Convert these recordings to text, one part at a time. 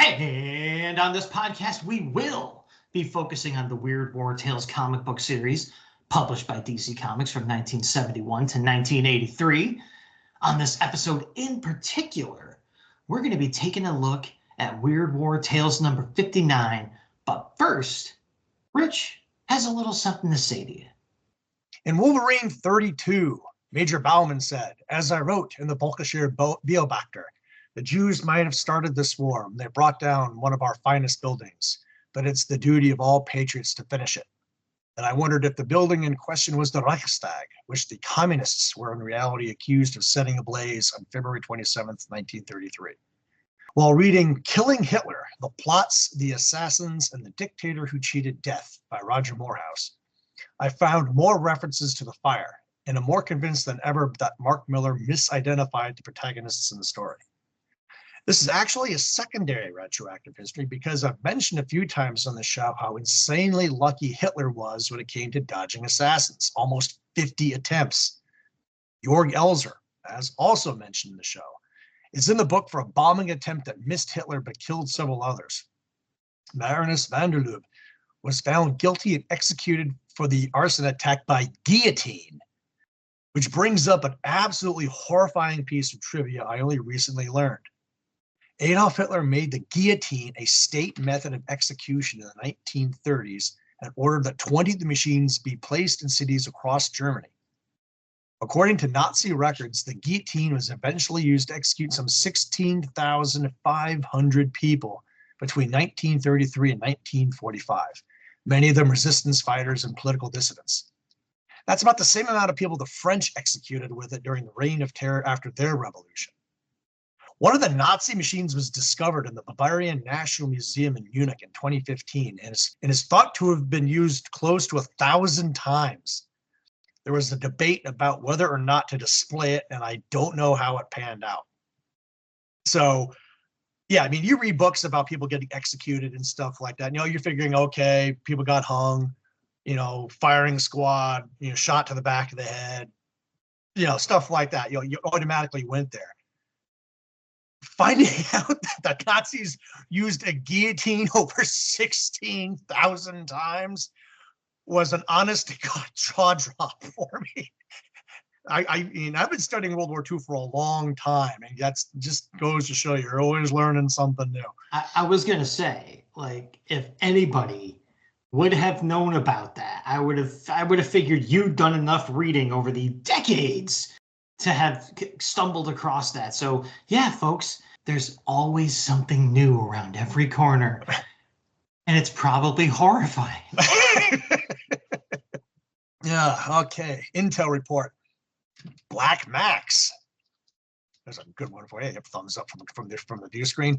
And on this podcast, we will be focusing on the Weird War Tales comic book series published by DC Comics from 1971 to 1983. On this episode in particular, we're going to be taking a look at Weird War Tales number 59. But first, Rich has a little something to say to you. In Wolverine 32, Major Bauman said, "As I wrote in the Volkischer Beobachter, the Jews might have started this war when they brought down one of our finest buildings, but it's the duty of all patriots to finish it. And I wondered if the building in question was the Reichstag, which the communists were in reality accused of setting ablaze on February 27th, 1933. While reading Killing Hitler, The Plots, the Assassins, and the Dictator Who Cheated Death by Roger Morehouse, I found more references to the fire, and am more convinced than ever that Mark Millar misidentified the protagonists in the story. This is actually a secondary retroactive history because I've mentioned a few times on the show how insanely lucky Hitler was when it came to dodging assassins, almost 50 attempts. Jorg Elzer, as also mentioned in the show, is in the book for a bombing attempt that missed Hitler but killed several others. Baroness van der Lubbe was found guilty and executed for the arson attack by guillotine, which brings up an absolutely horrifying piece of trivia I only recently learned. Adolf Hitler made the guillotine a state method of execution in the 1930s and ordered that 20 of the machines be placed in cities across Germany. According to Nazi records, the guillotine was eventually used to execute some 16,500 people between 1933 and 1945, many of them resistance fighters and political dissidents. That's about the same amount of people the French executed with it during the Reign of Terror after their revolution. One of the Nazi machines was discovered in the Bavarian National Museum in Munich in 2015 and is thought to have been used close to 1,000 times. There was a debate about whether or not to display it, and I don't know how it panned out. So, yeah, I mean, you read books about people getting executed and stuff like that. You know, you're figuring, okay, people got hung, you know, firing squad, you know, shot to the back of the head, you know, stuff like that. You know, you automatically went there. Finding out that the Nazis used a guillotine over 16,000 times was an honest to God jaw drop for me. I mean, I've been studying World War II for a long time, and that's just goes to show you're always learning something new. I was going to say, like, if anybody would have known about that, I would have figured you'd done enough reading over the decades to have stumbled across that. So yeah, folks, there's always something new around every corner, and it's probably horrifying. Yeah, okay. Intel report. Black Max. There's a good one for you. Give a thumbs up from the view screen.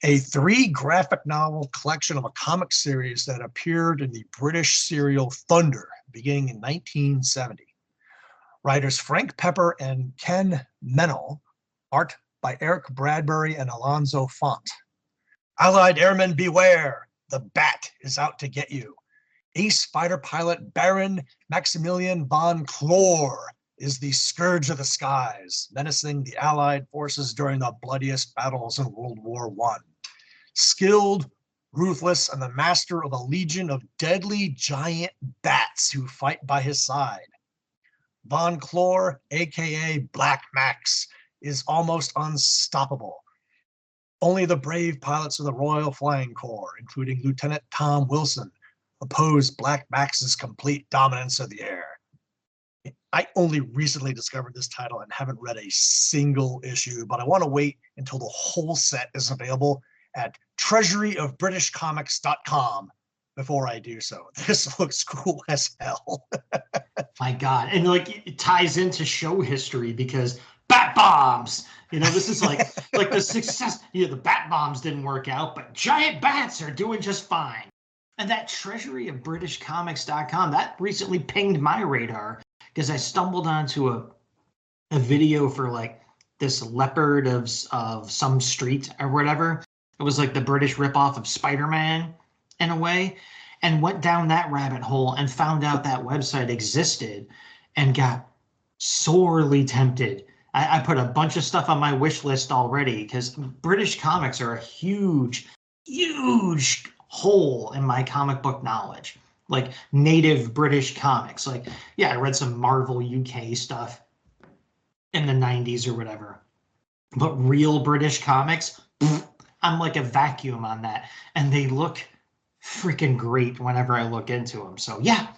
A 3 graphic novel collection of a comic series that appeared in the British serial Thunder beginning in 1970. Writers Frank Pepper and Ken Mennel. Art by Eric Bradbury and Alonzo Font. Allied airmen beware! The Bat is out to get you. Ace fighter pilot Baron Maximilian von Clore is the scourge of the skies, menacing the Allied forces during the bloodiest battles in World War I. Skilled, ruthless, and the master of a legion of deadly giant bats who fight by his side. Von Clore, aka Black Max, is almost unstoppable. Only the brave pilots of the Royal Flying Corps, including Lieutenant Tom Wilson, oppose Black Max's complete dominance of the air. I only recently discovered this title and haven't read a single issue, but I want to wait until the whole set is available at treasuryofbritishcomics.com before I do so. This looks cool as hell. My God. And like it ties into show history because bat bombs, you know, this is like the success, you know, the bat bombs didn't work out, but giant bats are doing just fine. And that treasuryofbritishcomics.com, that recently pinged my radar because I stumbled onto a video for like this leopard of some street or whatever. It was like the British ripoff of Spider-Man in a way, and went down that rabbit hole and found out that website existed and got sorely tempted I put a bunch of stuff on my wish list already because British comics are a huge, huge hole in my comic book knowledge. Like native British comics. Like, yeah, I read some Marvel UK stuff in the 90s or whatever. But real British comics, I'm like a vacuum on that. And they look freaking great whenever I look into them. So yeah,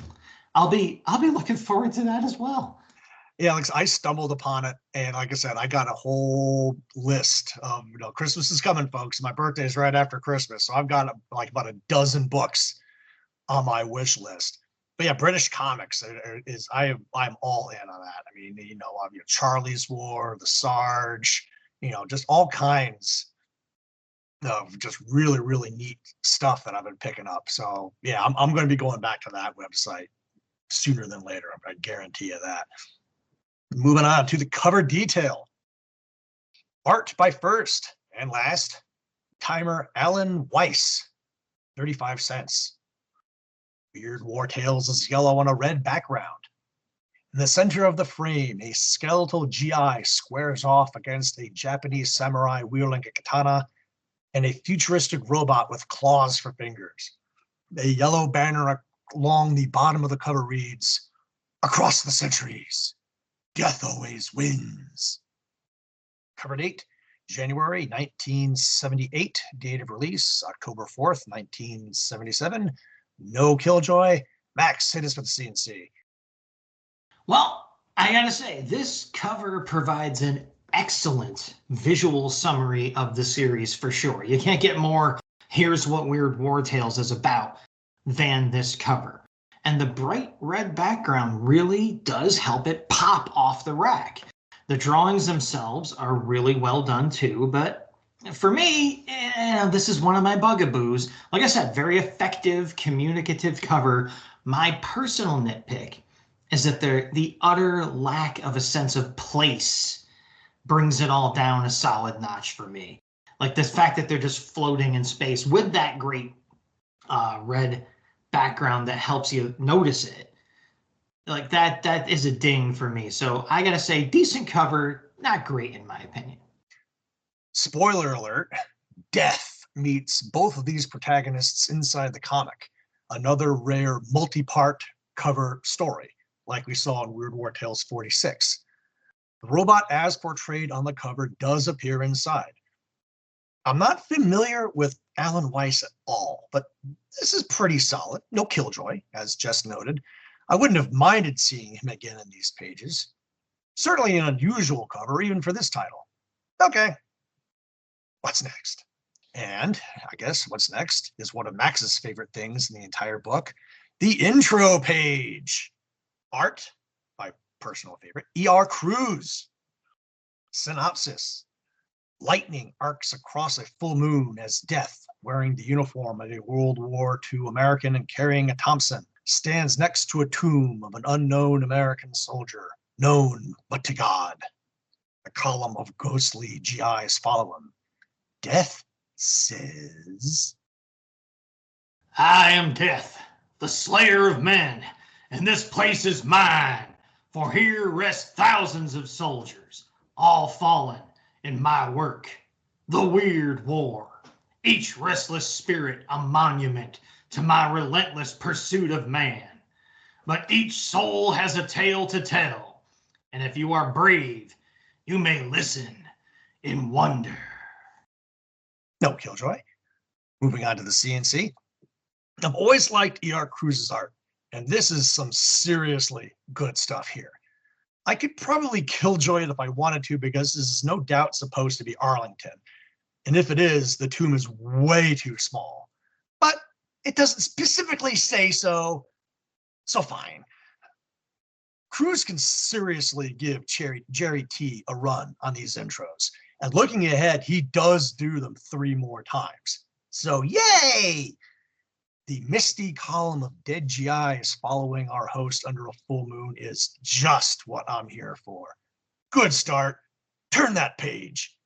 I'll be looking forward to that as well. Yeah, Alex, I stumbled upon it, and like I said, I got a whole list of, Christmas is coming, folks. My birthday is right after Christmas, so I've got like about a dozen books on my wish list. But yeah, British comics I'm all in on that. I mean, Charlie's War, the Sarge, just all kinds of just really, really neat stuff that I've been picking up. So yeah, I'm going to be going back to that website sooner than later. I guarantee you that. Moving on to the cover detail. Art by first and last timer Alan Weiss, 35 cents. Weird War Tales is yellow on a red background. In the center of the frame, a skeletal GI squares off against a Japanese samurai wielding a katana and a futuristic robot with claws for fingers. A yellow banner along the bottom of the cover reads, "Across the centuries, death always wins." Cover date, January 1978. Date of release, October 4th, 1977. No Killjoy. Max, hit us with the CNC. Well, I gotta say, this cover provides an excellent visual summary of the series for sure. You can't get more, here's what Weird War Tales is about, than this cover. And the bright red background really does help it pop off the rack. The drawings themselves are really well done too, but for me, this is one of my bugaboos. Like I said, very effective, communicative cover. My personal nitpick is that the utter lack of a sense of place brings it all down a solid notch for me. Like the fact that they're just floating in space with that great red background that helps you notice it. Like that is a ding for me. So I gotta say, decent cover, not great in my opinion. Spoiler alert, death meets both of these protagonists inside the comic. Another rare multi-part cover story, like we saw in Weird War Tales 46. The robot as portrayed on the cover does appear inside. I'm not familiar with Alan Weiss at all, but this is pretty solid. No Killjoy, as just noted. I wouldn't have minded seeing him again in these pages. Certainly an unusual cover, even for this title. Okay, what's next? And I guess what's next is one of Max's favorite things in the entire book, the intro page. Art, my personal favorite, E.R. Cruz. Synopsis. Lightning arcs across a full moon as Death, wearing the uniform of a World War II American and carrying a Thompson, stands next to a tomb of an unknown American soldier, known but to God. A column of ghostly GIs follow him. Death says, "I am Death, the slayer of men, and this place is mine, for here rest thousands of soldiers, all fallen in my work, the Weird War. Each restless spirit a monument to my relentless pursuit of man. But each soul has a tale to tell, and if you are brave, you may listen in wonder." No Killjoy. Moving on to the CNC. I've always liked E.R. Cruz's art, and this is some seriously good stuff here. I could probably Killjoy it if I wanted to, because this is no doubt supposed to be Arlington. And if it is, the tomb is way too small. But it doesn't specifically say so, so fine. Cruz can seriously give Jerry T a run on these intros. And looking ahead, he does do them 3 more times. So yay! The misty column of dead GIs following our host under a full moon is just what I'm here for. Good start. Turn that page.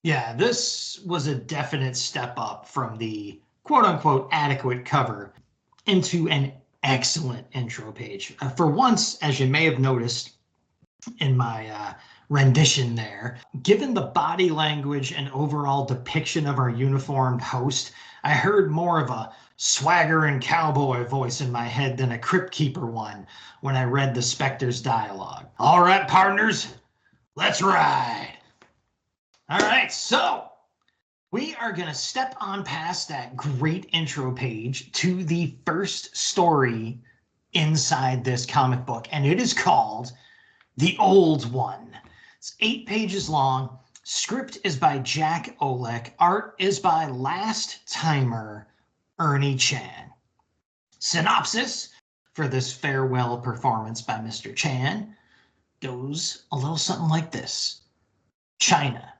Yeah, this was a definite step up from the quote-unquote adequate cover into an excellent intro page. For once, as you may have noticed, in my rendition there. Given the body language and overall depiction of our uniformed host, I heard more of a swagger and cowboy voice in my head than a crypt keeper one when I read the Spectre's dialogue. All right, partners, let's ride. All right, so we are going to step on past that great intro page to the first story inside this comic book, and it is called The Old One. It's 8 pages long. Script is by Jack Olek. Art is by Last Timer Ernie Chan. Synopsis for this farewell performance by Mr. Chan goes a little something like this. China,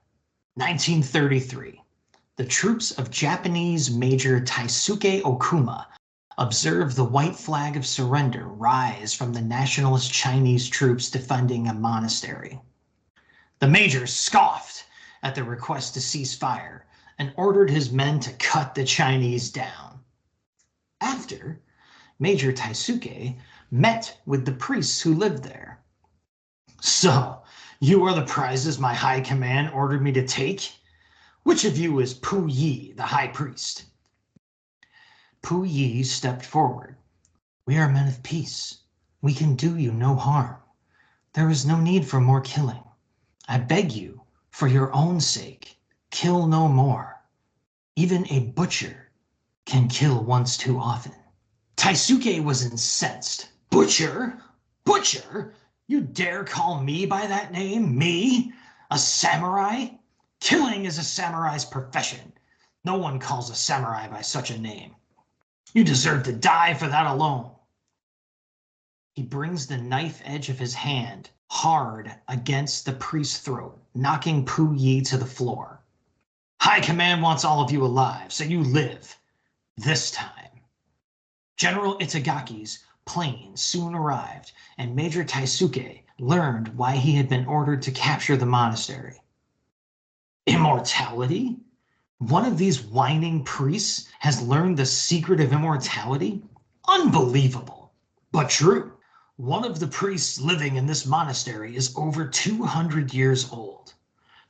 1933. The troops of Japanese Major Taisuke Okuma observe the white flag of surrender rise from the nationalist Chinese troops defending a monastery. The major scoffed at the request to cease fire and ordered his men to cut the Chinese down. After, Major Taisuke met with the priests who lived there. So, you are the prizes my high command ordered me to take? Which of you is Pu Yi, the high priest? Pu Yi stepped forward. We are men of peace. We can do you no harm. There is no need for more killing. I beg you, for your own sake, kill no more. Even a butcher can kill once too often. Taisuke was incensed. Butcher? Butcher? You dare call me by that name? Me? A samurai? Killing is a samurai's profession. No one calls a samurai by such a name. You deserve to die for that alone. He brings the knife edge of his hand hard against the priest's throat, knocking Pu Yi to the floor. High Command wants all of you alive, so you live. This time. General Itagaki's plane soon arrived, and Major Taisuke learned why he had been ordered to capture the monastery. Immortality? One of these whining priests has learned the secret of immortality? Unbelievable, but true. One of the priests living in this monastery is over 200 years old.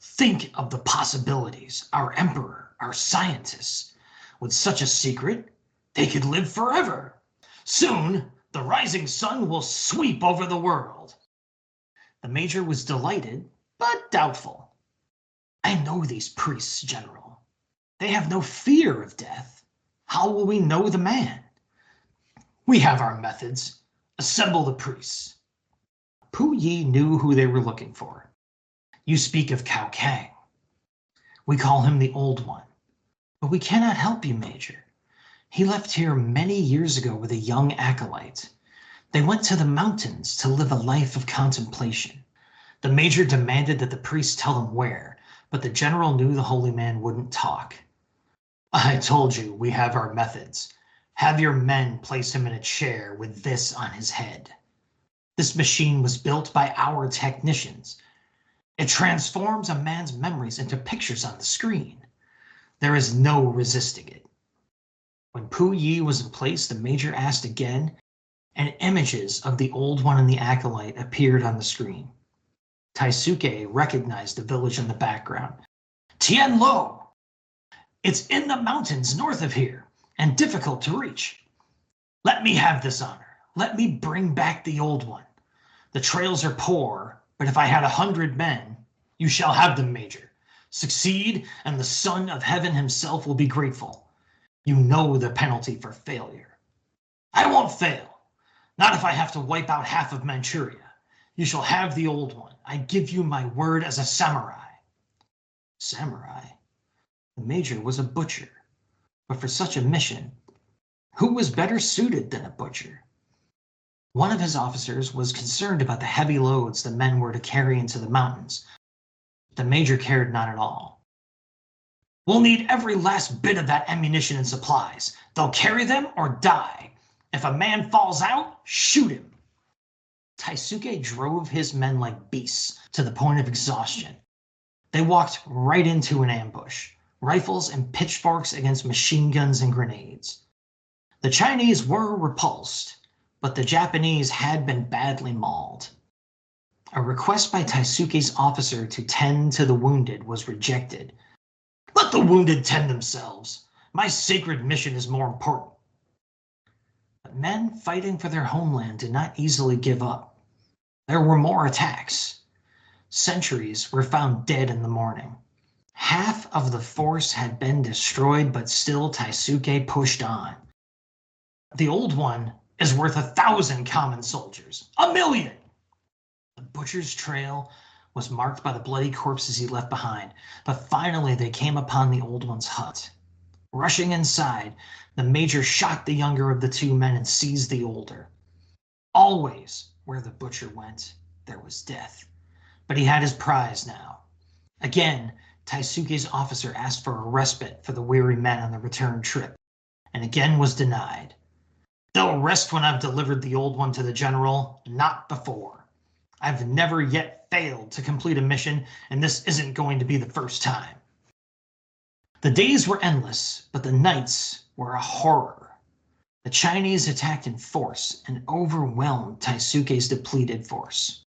Think of the possibilities. Our emperor, our scientists. With such a secret, they could live forever. Soon, the rising sun will sweep over the world. The major was delighted, but doubtful. I know these priests, General. They have no fear of death. How will we know the man? We have our methods. Assemble the priests. Pu Yi knew who they were looking for. You speak of Cao Kang. We call him the Old One. But we cannot help you, Major. He left here many years ago with a young acolyte. They went to the mountains to live a life of contemplation. The major demanded that the priest tell them where, but the general knew the holy man wouldn't talk. I told you, we have our methods. Have your men place him in a chair with this on his head. This machine was built by our technicians. It transforms a man's memories into pictures on the screen. There is no resisting it. When Pu Yi was in place, the major asked again, and images of the Old One and the acolyte appeared on the screen. Taisuke recognized the village in the background. Tianlo! It's in the mountains north of here, and difficult to reach. Let me have this honor. Let me bring back the Old One. The trails are poor, but if I had 100 men, you shall have them, Major. Succeed, and the Son of Heaven himself will be grateful. You know the penalty for failure. I won't fail. Not if I have to wipe out half of Manchuria. You shall have the Old One. I give you my word as a samurai. Samurai? The major was a butcher. But for such a mission, who was better suited than a butcher? One of his officers was concerned about the heavy loads the men were to carry into the mountains. The major cared not at all. We'll need every last bit of that ammunition and supplies. They'll carry them or die. If a man falls out, shoot him. Taisuke drove his men like beasts to the point of exhaustion. They walked right into an ambush, rifles and pitchforks against machine guns and grenades. The Chinese were repulsed, but the Japanese had been badly mauled. A request by Taisuke's officer to tend to the wounded was rejected. Let the wounded tend themselves. My sacred mission is more important. But men fighting for their homeland did not easily give up. There were more attacks. Sentries were found dead in the morning. Half of the force had been destroyed, but still Taisuke pushed on. The old one is worth 1,000 common soldiers. 1,000,000! The butcher's trail was marked by the bloody corpses he left behind, but finally they came upon the old one's hut. Rushing inside, the major shot the younger of the two men and seized the older. Always where the butcher went, there was death. But he had his prize now. Again, Taisuke's officer asked for a respite for the weary men on the return trip, and again was denied. They'll rest when I've delivered the old one to the general, not before. I've never yet failed to complete a mission, and this isn't going to be the first time. The days were endless, but the nights were a horror. The Chinese attacked in force and overwhelmed Taisuke's depleted force.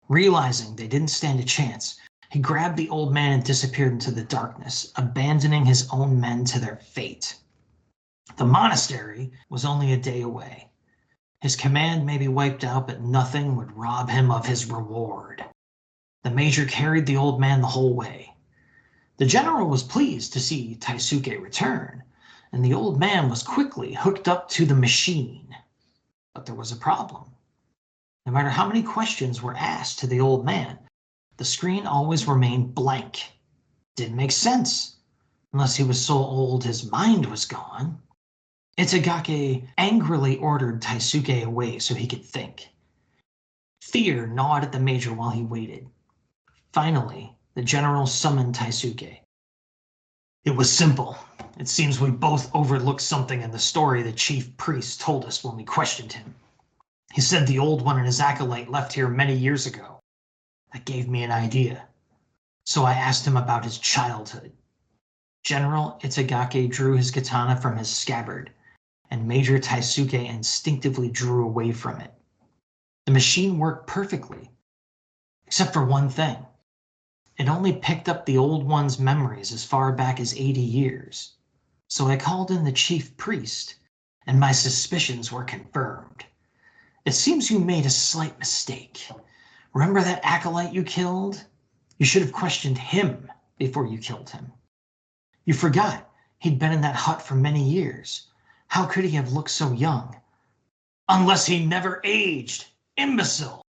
Realizing they didn't stand a chance, he grabbed the old man and disappeared into the darkness, abandoning his own men to their fate. The monastery was only a day away. His command may be wiped out, but nothing would rob him of his reward. The major carried the old man the whole way. The general was pleased to see Taisuke return, and the old man was quickly hooked up to the machine. But there was a problem. No matter how many questions were asked to the old man, the screen always remained blank. Didn't make sense, unless he was so old his mind was gone. Itagaki angrily ordered Taisuke away so he could think. Fear gnawed at the major while he waited. Finally, the general summoned Taisuke. It was simple. It seems we both overlooked something in the story the chief priest told us when we questioned him. He said the old one and his acolyte left here many years ago. That gave me an idea. So I asked him about his childhood. General Itagaki drew his katana from his scabbard, and Major Taisuke instinctively drew away from it. The machine worked perfectly, except for one thing. It only picked up the old one's memories as far back as 80 years. So I called in the chief priest, and my suspicions were confirmed. It seems you made a slight mistake. Remember that acolyte you killed? You should have questioned him before you killed him. You forgot he'd been in that hut for many years. How could he have looked so young? Unless he never aged. Imbecile!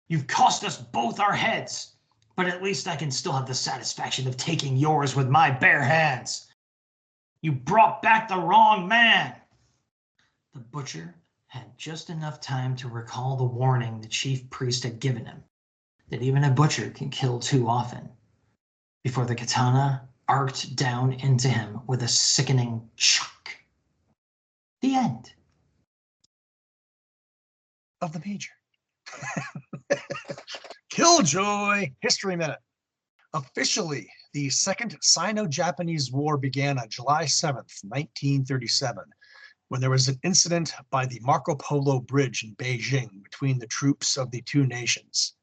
You've cost us both our heads, but at least I can still have the satisfaction of taking yours with my bare hands. You brought back the wrong man. The butcher had just enough time to recall the warning the chief priest had given him, that even a butcher can kill too often, before the katana arced down into him with a sickening shock. The end. Of the major. Killjoy History Minute. Officially, the Second Sino-Japanese War began on July 7th, 1937, when there was an incident by the Marco Polo Bridge in Beijing between the troops of the two nations.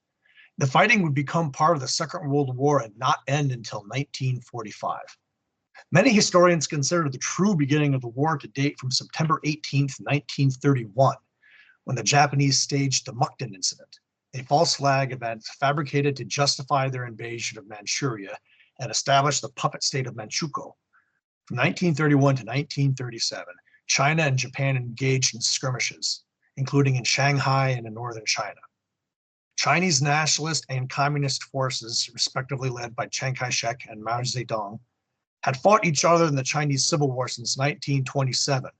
The fighting would become part of the Second World War and not end until 1945. Many historians consider the true beginning of the war to date from September 18th, 1931, when the Japanese staged the Mukden Incident, a false flag event fabricated to justify their invasion of Manchuria and establish the puppet state of Manchukuo. From 1931 to 1937, China and Japan engaged in skirmishes, including in Shanghai and in northern China. Chinese nationalist and communist forces, respectively led by Chiang Kai-shek and Mao Zedong, had fought each other in the Chinese Civil War since 1927,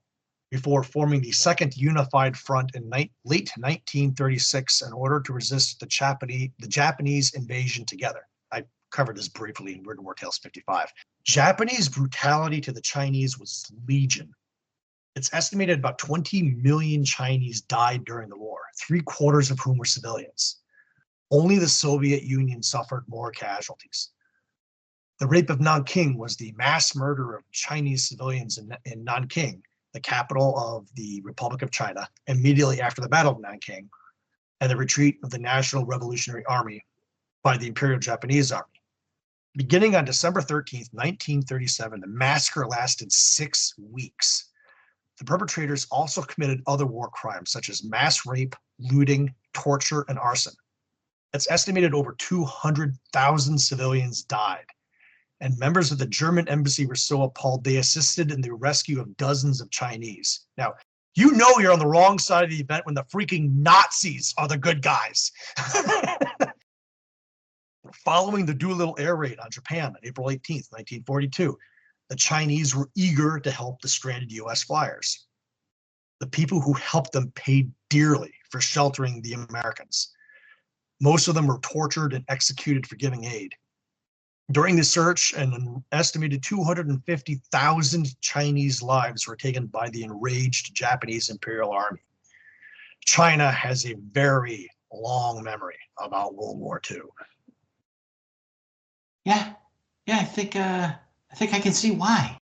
before forming the Second Unified Front in late 1936 in order to resist the Japanese invasion together. I covered this briefly in Weird War Tales 55. Japanese brutality to the Chinese was legion. It's estimated about 20 million Chinese died during the war, 3/4 of whom were civilians. Only the Soviet Union suffered more casualties. The rape of Nanking was the mass murder of Chinese civilians in Nanking, the capital of the Republic of China, immediately after the Battle of Nanking, and the retreat of the National Revolutionary Army by the Imperial Japanese Army. Beginning on December 13th, 1937, the massacre lasted 6 weeks. The perpetrators also committed other war crimes such as mass rape, looting, torture, and arson. It's estimated over 200,000 civilians died, and members of the German embassy were so appalled they assisted in the rescue of dozens of Chinese. Now, you know you're on the wrong side of the event when the freaking Nazis are the good guys. Following the Doolittle air raid on Japan on April 18th, 1942, the Chinese were eager to help the stranded US flyers. The people who helped them paid dearly for sheltering the Americans. Most of them were tortured and executed for giving aid. During the search, an estimated 250,000 Chinese lives were taken by the enraged Japanese Imperial Army. China has a very long memory about World War II. Yeah, I think I can see why.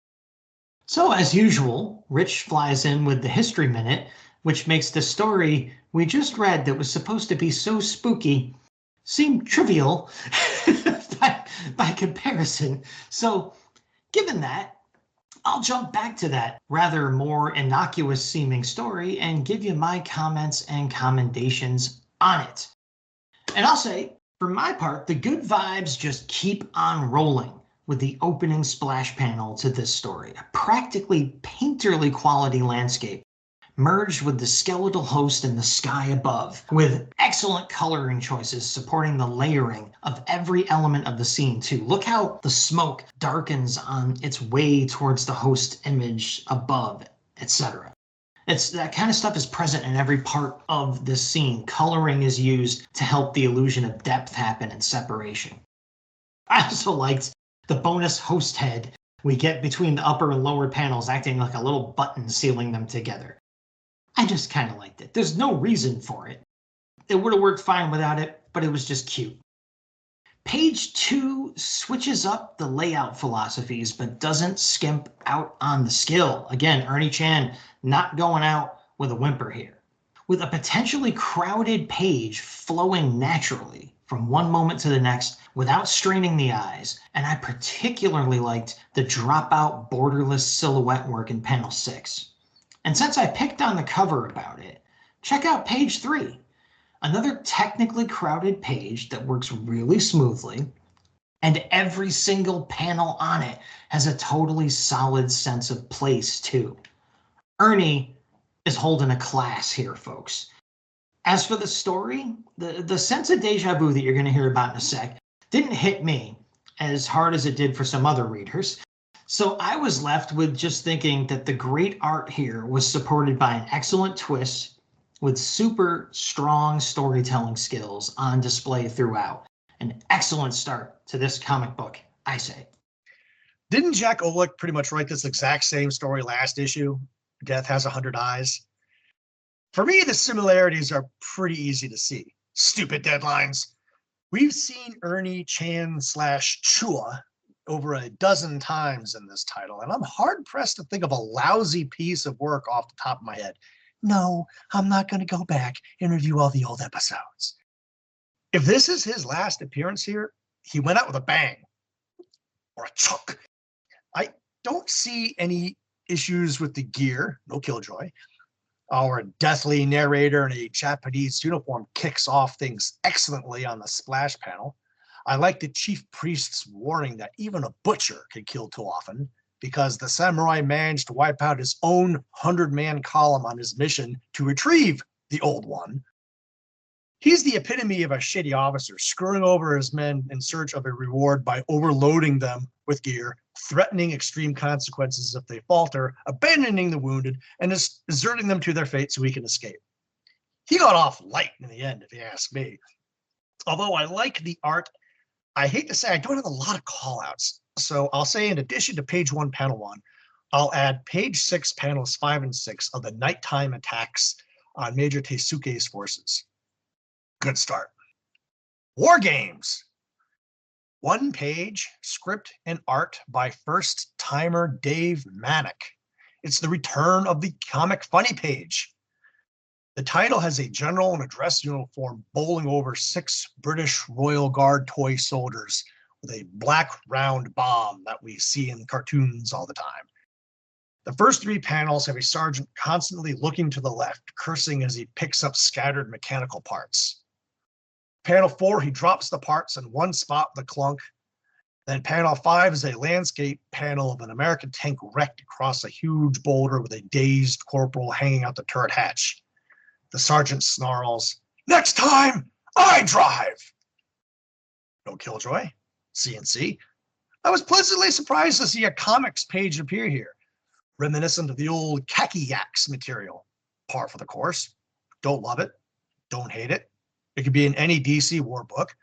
So as usual, Rich flies in with the History Minute, which makes the story we just read that was supposed to be so spooky seem trivial by comparison. So given that, I'll jump back to that rather more innocuous seeming story and give you my comments and commendations on it. And I'll say, for my part, the good vibes just keep on rolling with the opening splash panel to this story. A practically painterly quality landscape merged with the skeletal host in the sky above, with excellent coloring choices supporting the layering of every element of the scene too. Look how the smoke darkens on its way towards the host image above, etc. It's that kind of stuff is present in every part of this scene. Coloring is used to help the illusion of depth happen and separation. I also liked the bonus host head we get between the upper and lower panels acting like a little button sealing them together. I just kind of liked it. There's no reason for it. It would have worked fine without it, but it was just cute. Page 2 switches up the layout philosophies, but doesn't skimp out on the skill. Again, Ernie Chan not going out with a whimper here. With a potentially crowded page flowing naturally from one moment to the next without straining the eyes, and I particularly liked the dropout borderless silhouette work in panel 6. And since I picked on the cover about it, check out page 3. Another technically crowded page that works really smoothly, and every single panel on it has a totally solid sense of place too. Ernie is holding a class here, folks. As for the story, the sense of deja vu that you're going to hear about in a sec didn't hit me as hard as it did for some other readers. So I was left with just thinking that the great art here was supported by an excellent twist with super strong storytelling skills on display throughout. An excellent start to this comic book, I say. Didn't Jack Olick pretty much write this exact same story last issue? Death Has 100 Eyes. For me, the similarities are pretty easy to see. Stupid deadlines. We've seen Ernie Chan / Chua over a dozen times in this title, and I'm hard-pressed to think of a lousy piece of work off the top of my head. No, I'm not going to go back and review all the old episodes. If this is his last appearance here, he went out with a bang. Or a chunk. I don't see any issues with the gear, no Killjoy. Our deathly narrator in a Japanese uniform kicks off things excellently on the splash panel. I like the chief priest's warning that even a butcher can kill too often, because the samurai managed to wipe out his own 100-man column on his mission to retrieve the old one. He's the epitome of a shitty officer, screwing over his men in search of a reward by overloading them with gear, threatening extreme consequences if they falter, abandoning the wounded, and deserting them to their fate so he can escape. He got off light in the end, if you ask me. Although I like the art, I hate to say I don't have a lot of callouts. So I'll say in addition to page 1, panel 1, I'll add page 6, panels 5 and 6 of the nighttime attacks on Major Teisuke's forces. Good start. War Games. 1 page, script and art by first-timer Dave Manick. It's the return of the comic funny page. The title has a general in a dress uniform bowling over 6 British Royal Guard toy soldiers with a black round bomb that we see in cartoons all the time. The first 3 panels have a sergeant constantly looking to the left, cursing as he picks up scattered mechanical parts. Panel 4, he drops the parts in one spot with a clunk. Then panel 5 is a landscape panel of an American tank wrecked across a huge boulder with a dazed corporal hanging out the turret hatch. The sergeant snarls, "Next time, I drive!" No Killjoy, CNC. I was pleasantly surprised to see a comics page appear here, reminiscent of the old Khaki Yaks material. Par for the course. Don't love it. Don't hate it. It could be in any DC war book.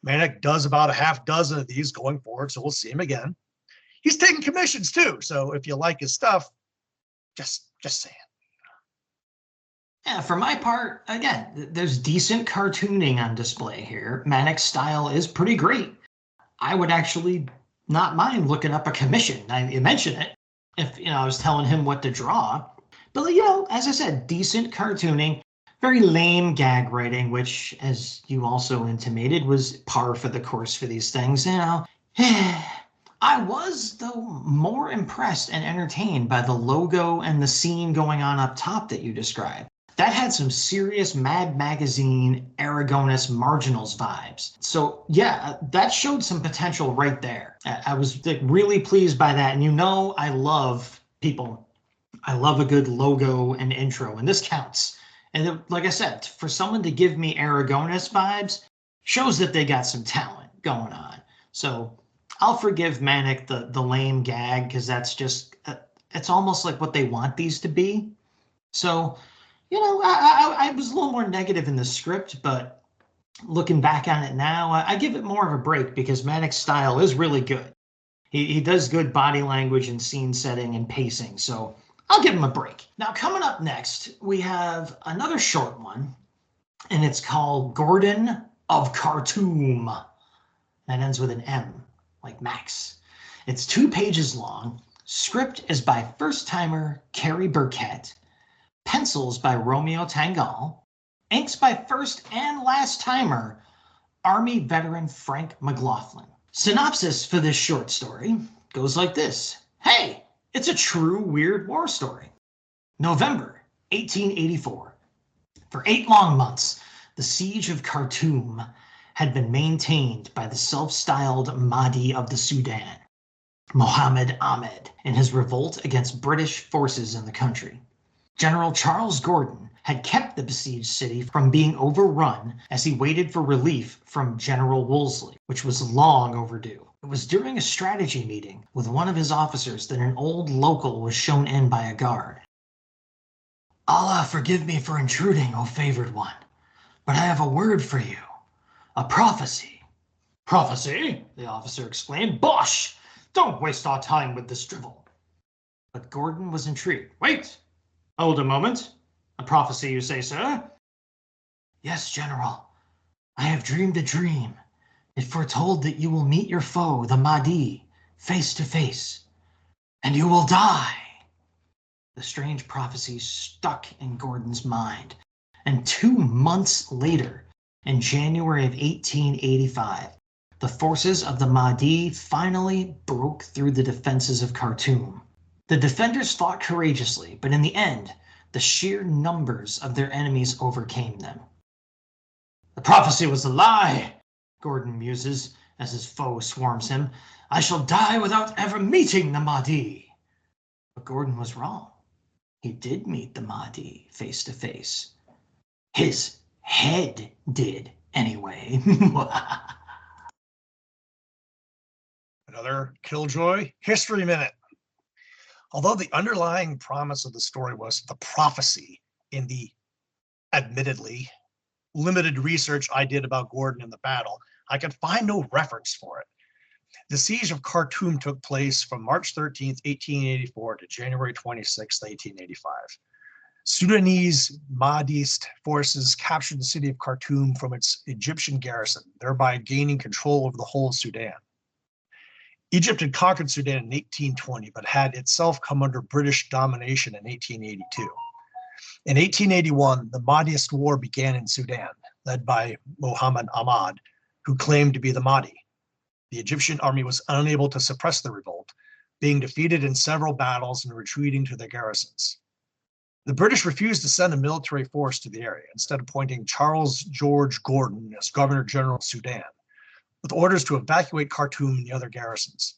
Manic does about a half dozen of these going forward, so we'll see him again. He's taking commissions too, so if you like his stuff, just saying. Yeah, for my part, again, there's decent cartooning on display here. Manic's style is pretty great. I would actually not mind looking up a commission. You mentioned it if I was telling him what to draw. But as I said, decent cartooning, very lame gag writing, which, as you also intimated, was par for the course for these things. I was, though, more impressed and entertained by the logo and the scene going on up top that you described. That had some serious Mad Magazine, Aragonus Marginals vibes. So yeah, that showed some potential right there. I was really pleased by that. And I love people. I love a good logo and intro, and this counts. And like I said, for someone to give me Aragonus vibes, shows that they got some talent going on. So I'll forgive Manic the lame gag, because that's just, it's almost like what they want these to be. So, I was a little more negative in the script, but looking back on it now, I give it more of a break because Manic's style is really good. He does good body language and scene setting and pacing, so I'll give him a break. Now, coming up next, we have another short one, and it's called Gordon of Khartoum. That ends with an M, like Max. It's 2 pages long. Script is by first-timer Carrie Burkett. Pencils by Romeo Tangal. Inks by first and last timer Army veteran Frank McLaughlin. Synopsis for this short story goes like this. Hey, it's a true weird war story. November 1884. For 8 long months, the siege of Khartoum had been maintained by the self-styled Mahdi of the Sudan, Mohammed Ahmed, in his revolt against British forces in the country. General Charles Gordon had kept the besieged city from being overrun as he waited for relief from General Wolseley, which was long overdue. It was during a strategy meeting with one of his officers that an old local was shown in by a guard. Allah forgive me for intruding, O favored one, but I have a word for you, a prophecy. Prophecy? The officer exclaimed. Bosh! Don't waste our time with this drivel. But Gordon was intrigued. Wait! Hold a moment. A prophecy, you say, sir? Yes, General. I have dreamed a dream. It foretold that you will meet your foe, the Mahdi, face to face, and you will die. The strange prophecy stuck in Gordon's mind, and 2 months later, in January of 1885, the forces of the Mahdi finally broke through the defenses of Khartoum. The defenders fought courageously, but in the end, the sheer numbers of their enemies overcame them. The prophecy was a lie, Gordon muses as his foe swarms him. I shall die without ever meeting the Mahdi. But Gordon was wrong. He did meet the Mahdi face to face. His head did, anyway. Another Killjoy History Minute. Although the underlying promise of the story was the prophecy, in the admittedly limited research I did about Gordon in the battle, I could find no reference for it. The siege of Khartoum took place from March 13th, 1884 to January 26th, 1885. Sudanese Mahdist forces captured the city of Khartoum from its Egyptian garrison, thereby gaining control over the whole of Sudan. Egypt had conquered Sudan in 1820, but had itself come under British domination in 1882. In 1881, the Mahdiist War began in Sudan, led by Muhammad Ahmad, who claimed to be the Mahdi. The Egyptian army was unable to suppress the revolt, being defeated in several battles and retreating to their garrisons. The British refused to send a military force to the area, instead appointing Charles George Gordon as Governor General of Sudan, with orders to evacuate Khartoum and the other garrisons.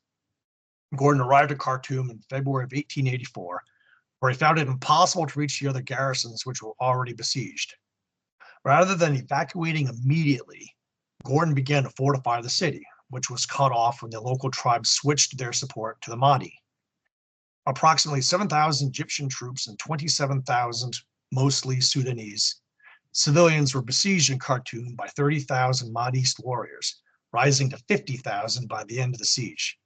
Gordon arrived at Khartoum in February of 1884, where he found it impossible to reach the other garrisons, which were already besieged. Rather than evacuating immediately, Gordon began to fortify the city, which was cut off when the local tribes switched their support to the Mahdi. Approximately 7,000 Egyptian troops and 27,000, mostly Sudanese, civilians were besieged in Khartoum by 30,000 Mahdist warriors, rising to 50,000 by the end of the siege.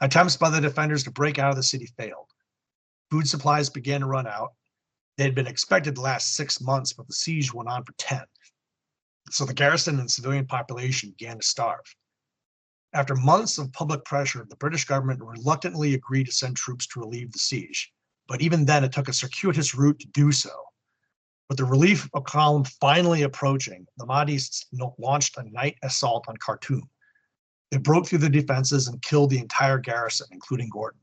Attempts by the defenders to break out of the city failed. Food supplies began to run out. They had been expected to last 6 months, but the siege went on for 10. So the garrison and civilian population began to starve. After months of public pressure, the British government reluctantly agreed to send troops to relieve the siege, but even then it took a circuitous route to do so. With the relief column finally approaching, the Mahdists launched a night assault on Khartoum. They broke through the defenses and killed the entire garrison, including Gordon.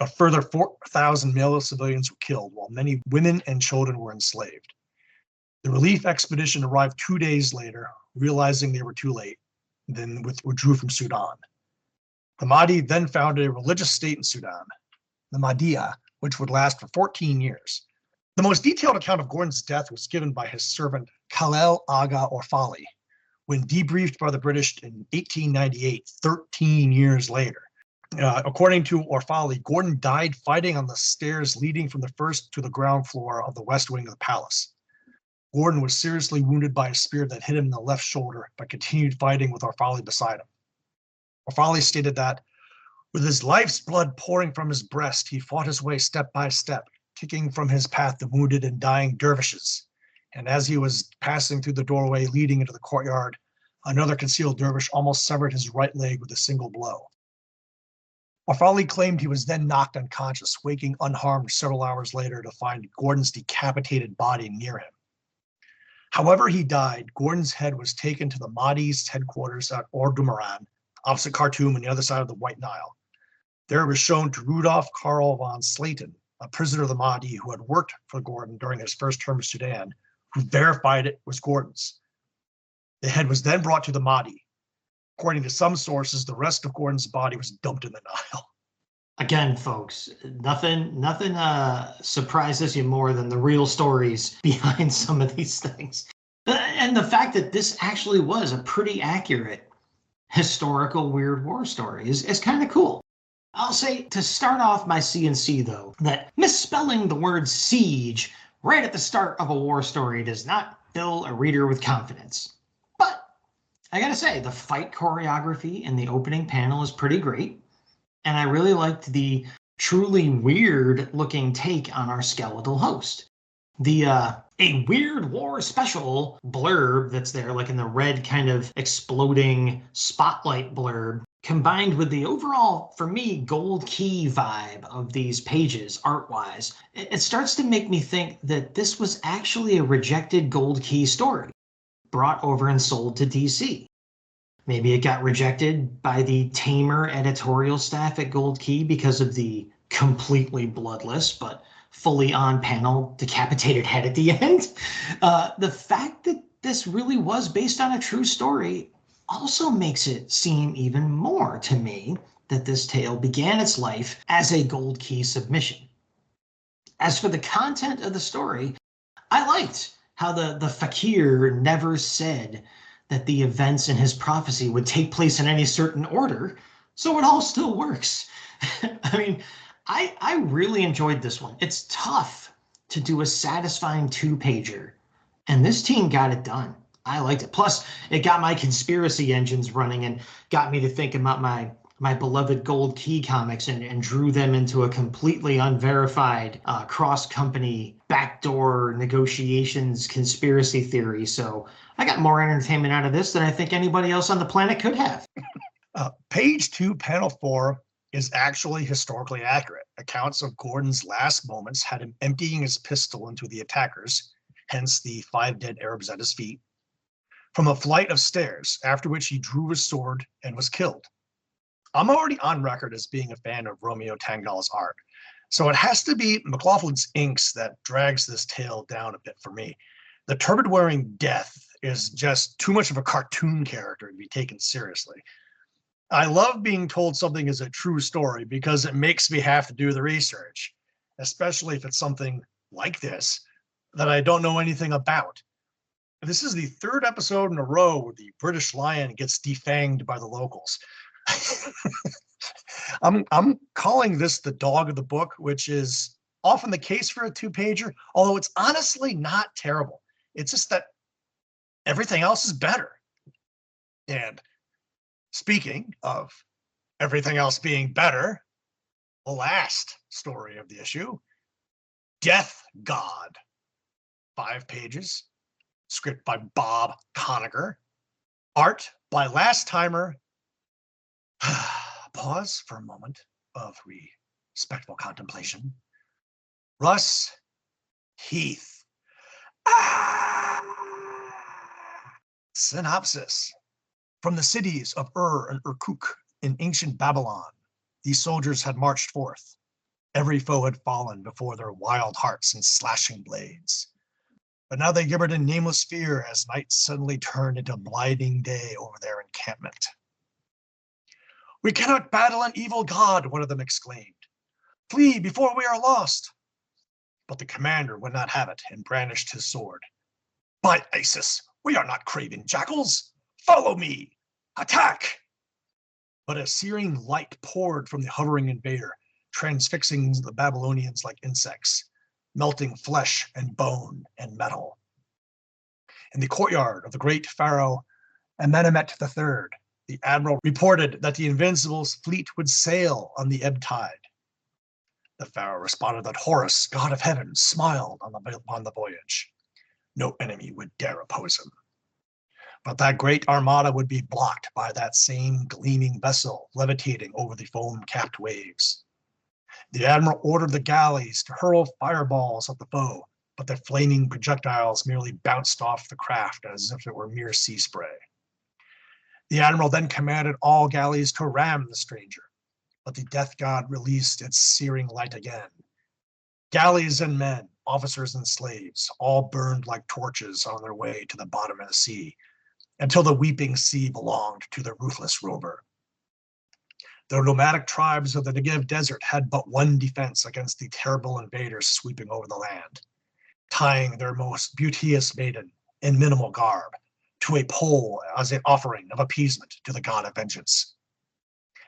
A further 4,000 male civilians were killed, while many women and children were enslaved. The relief expedition arrived 2 days later, realizing they were too late, then withdrew from Sudan. The Mahdi then founded a religious state in Sudan, the Mahdiya, which would last for 14 years. The most detailed account of Gordon's death was given by his servant Khalil Aga Orfali, when debriefed by the British in 1898, 13 years later. According to Orfali, Gordon died fighting on the stairs leading from the first to the ground floor of the west wing of the palace. Gordon was seriously wounded by a spear that hit him in the left shoulder, but continued fighting with Orfali beside him. Orfali stated that, with his life's blood pouring from his breast, he fought his way step by step, kicking from his path the wounded and dying dervishes. And as he was passing through the doorway leading into the courtyard, another concealed dervish almost severed his right leg with a single blow. Orfali claimed he was then knocked unconscious, waking unharmed several hours later to find Gordon's decapitated body near him. However he died, Gordon's head was taken to the Mahdi's headquarters at Omdurman, opposite Khartoum on the other side of the White Nile. There it was shown to Rudolf Karl von Slaten, a prisoner of the Mahdi who had worked for Gordon during his first term in Sudan, who verified it was Gordon's. The head was then brought to the Mahdi. According to some sources, the rest of Gordon's body was dumped in the Nile. Again, folks, nothing surprises you more than the real stories behind some of these things. And the fact that this actually was a pretty accurate historical weird war story is kind of cool. I'll say, to start off my CNC though, that misspelling the word siege right at the start of a war story does not fill a reader with confidence. But I gotta say, the fight choreography in the opening panel is pretty great. And I really liked the truly weird looking take on our skeletal host. The a weird war special blurb that's there, like in the red kind of exploding spotlight blurb, combined with the overall, for me, gold key vibe of these pages art-wise, it starts to make me think that this was actually a rejected gold key story brought over and sold to DC. Maybe it got rejected by the tamer editorial staff at Gold Key because of the completely bloodless but fully on-panel decapitated head at the end. The fact that this really was based on a true story also makes it seem even more to me that this tale began its life as a Gold Key submission. As for the content of the story, I liked how the fakir never said that the events in his prophecy would take place in any certain order, so it all still works. I mean, I really enjoyed this one. It's tough to do a satisfying two-pager, and this team got it done. I liked it. Plus, it got my conspiracy engines running and got me to think about my beloved Gold Key comics and drew them into a completely unverified cross-company backdoor negotiations conspiracy theory. So I got more entertainment out of this than I think anybody else on the planet could have. Page 2, panel 4 is actually historically accurate. Accounts of Gordon's last moments had him emptying his pistol into the attackers, hence the 5 dead Arabs at his feet, from a flight of stairs, after which he drew his sword and was killed. I'm already on record as being a fan of Romeo Tangal's art, so it has to be McLaughlin's inks that drags this tale down a bit for me. The turban-wearing Death is just too much of a cartoon character to be taken seriously. I love being told something is a true story because it makes me have to do the research, especially if it's something like this that I don't know anything about. This is the 3rd episode in a row where the British lion gets defanged by the locals. I'm calling this the dog of the book, which is often the case for a 2-pager, although it's honestly not terrible. It's just that everything else is better. And speaking of everything else being better, the last story of the issue, Death God. 5 pages, script by Bob Conacher, art by last timer. Pause for a moment of respectful contemplation. Russ Heath. Synopsis. From the cities of Ur and Urkuk in ancient Babylon, these soldiers had marched forth. Every foe had fallen before their wild hearts and slashing blades. But now they gibbered in nameless fear as night suddenly turned into blinding day over their encampment. "We cannot battle an evil god," one of them exclaimed. "Flee before we are lost." But the commander would not have it and brandished his sword. "By Isis, we are not craven jackals. Follow me. Attack!" But a searing light poured from the hovering invader, transfixing the Babylonians like insects, melting flesh and bone and metal. In the courtyard of the great pharaoh Amenemhet III, the admiral reported that the Invincible's fleet would sail on the ebb tide. The pharaoh responded that Horus, god of heaven, smiled on the voyage. No enemy would dare oppose him. But that great armada would be blocked by that same gleaming vessel levitating over the foam-capped waves. The admiral ordered the galleys to hurl fireballs at the foe, but the flaming projectiles merely bounced off the craft as if it were mere sea spray. The admiral then commanded all galleys to ram the stranger, but the death god released its searing light again. Galleys and men, officers and slaves, all burned like torches on their way to the bottom of the sea, until the weeping sea belonged to the ruthless rover. The nomadic tribes of the Negev desert had but one defense against the terrible invaders sweeping over the land, tying their most beauteous maiden in minimal garb to a pole as an offering of appeasement to the god of vengeance.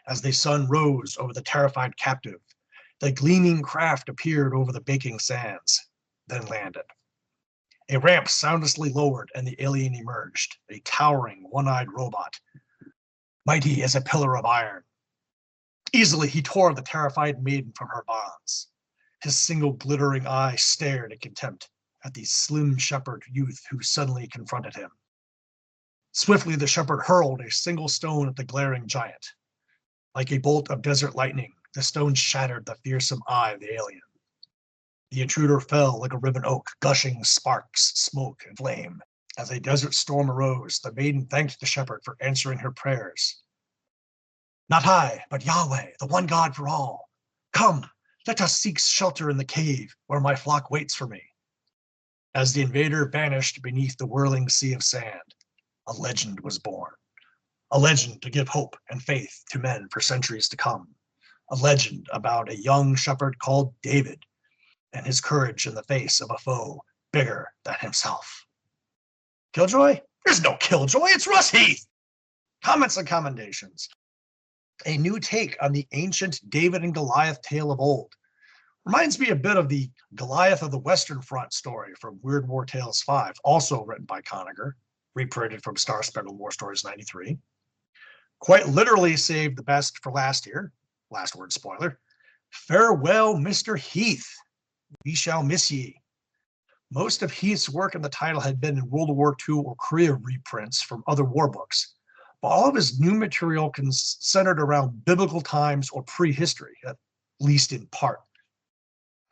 As the sun rose over the terrified captive, the gleaming craft appeared over the baking sands, then landed. A ramp soundlessly lowered and the alien emerged, a towering, one-eyed robot, mighty as a pillar of iron. Easily he tore the terrified maiden from her bonds. His single glittering eye stared in contempt at the slim shepherd youth who suddenly confronted him. Swiftly the shepherd hurled a single stone at the glaring giant. Like a bolt of desert lightning, the stone shattered the fearsome eye of the alien. The intruder fell like a riven oak, gushing sparks, smoke, and flame. As a desert storm arose, the maiden thanked the shepherd for answering her prayers. "Not I, but Yahweh, the one God for all. Come, let us seek shelter in the cave where my flock waits for me." As the invader vanished beneath the whirling sea of sand, a legend was born. A legend to give hope and faith to men for centuries to come. A legend about a young shepherd called David and his courage in the face of a foe bigger than himself. Killjoy? There's no Killjoy, it's Russ Heath! Comments and commendations. A new take on the ancient David and Goliath tale of old. Reminds me a bit of the Goliath of the Western Front story from Weird War Tales 5, also written by Conacher, reprinted from Star Spangled War Stories 93. Quite literally saved the best for last here. Last word spoiler. Farewell, Mr. Heath. We shall miss ye. Most of Heath's work in the title had been in World War II or Korea reprints from other war books, All of his new material centered around biblical times or prehistory, at least in part.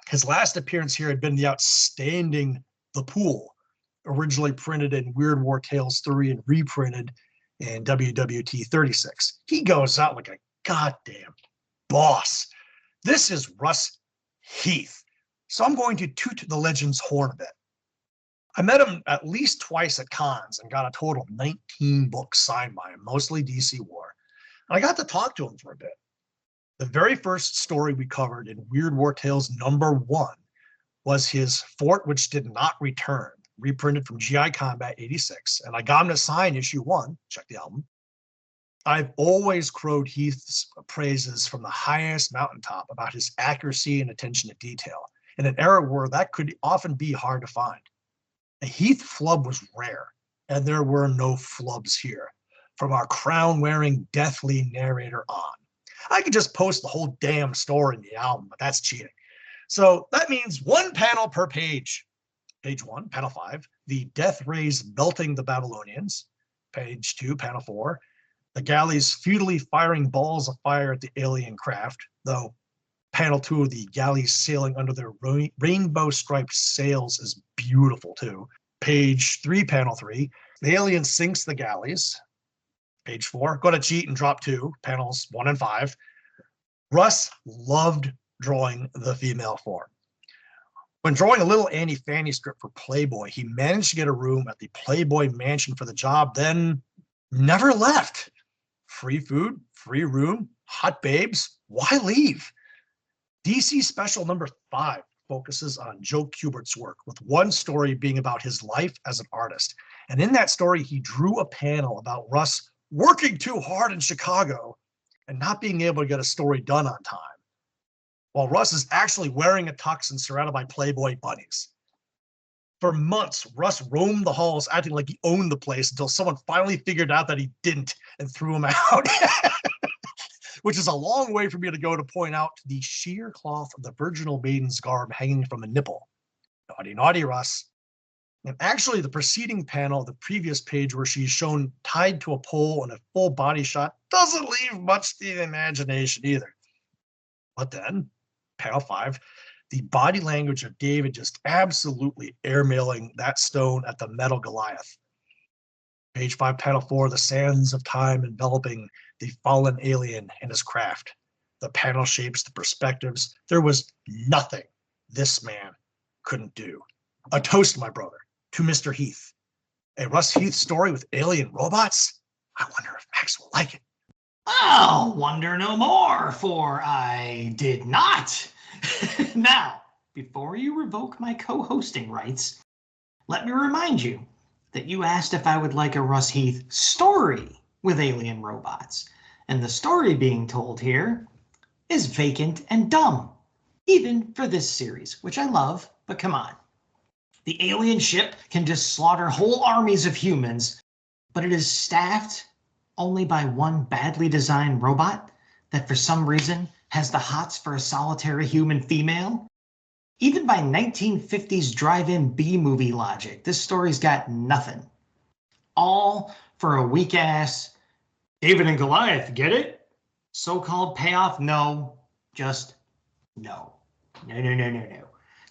His last appearance here had been the outstanding The Pool, originally printed in Weird War Tales 3 and reprinted in WWT 36. He goes out like a goddamn boss. This is Russ Heath. So I'm going to toot the legend's horn a bit. I met him at least twice at cons and got a total of 19 books signed by him, mostly DC War. And I got to talk to him for a bit. The very first story we covered in Weird War Tales #1 was his Fort Which Did Not Return, reprinted from GI Combat 86, and I got him to sign issue 1. Check the album. I've always crowed Heath's praises from the highest mountaintop about his accuracy and attention to detail, in an era where that could often be hard to find. A Heath flub was rare, and there were no flubs here, from our crown-wearing deathly narrator on. I could just post the whole damn story in the album, but that's cheating. So that means one panel per page. Page 1, panel 5, the death rays melting the Babylonians. Page 2, panel 4, the galleys futilely firing balls of fire at the alien craft, though panel 2 of the galleys sailing under their rainbow-striped sails is beautiful too. Page 3, panel 3, the alien sinks the galleys. Page 4, go to cheat and drop 2, panels 1 and 5. Russ loved drawing the female form. When drawing a little Annie Fanny strip for Playboy, he managed to get a room at the Playboy Mansion for the job, then never left. Free food, free room, hot babes, why leave? DC Special #5 focuses on Joe Kubert's work, with one story being about his life as an artist. And in that story, he drew a panel about Russ working too hard in Chicago and not being able to get a story done on time, while Russ is actually wearing a tux and surrounded by Playboy bunnies. For months, Russ roamed the halls acting like he owned the place until someone finally figured out that he didn't and threw him out. Which is a long way for me to go to point out the sheer cloth of the virginal maiden's garb hanging from a nipple. Naughty, naughty, Russ. And actually, the preceding panel of the previous page where she's shown tied to a pole in a full body shot doesn't leave much to the imagination either. But then, panel 5, the body language of David just absolutely airmailing that stone at the metal Goliath. Page 5, panel 4, the sands of time enveloping the fallen alien and his craft. The panel shapes, the perspectives. There was nothing this man couldn't do. A toast, my brother, to Mr. Heath. A Russ Heath story with alien robots? I wonder if Max will like it. I'll wonder no more, for I did not. Now, before you revoke my co-hosting rights, let me remind you that you asked if I would like a Russ Heath story with alien robots. And the story being told here is vacant and dumb, even for this series, which I love, but come on. The alien ship can just slaughter whole armies of humans, but it is staffed only by one badly designed robot that for some reason has the hots for a solitary human female. Even by 1950s drive-in B-movie logic, this story's got nothing. All for a weak-ass David and Goliath, get it? So-called payoff? No, just no. No.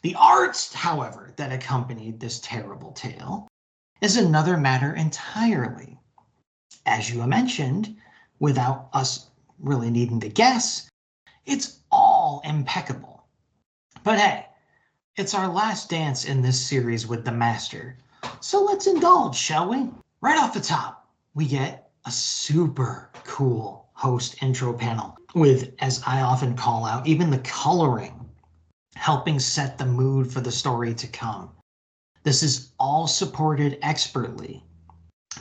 The art, however, that accompanied this terrible tale is another matter entirely. As you mentioned, without us really needing to guess, it's all impeccable. But hey, it's our last dance in this series with the Master, so let's indulge, shall we? Right off the top, we get a super cool host intro panel with, as I often call out, even the coloring helping set the mood for the story to come. This is all supported expertly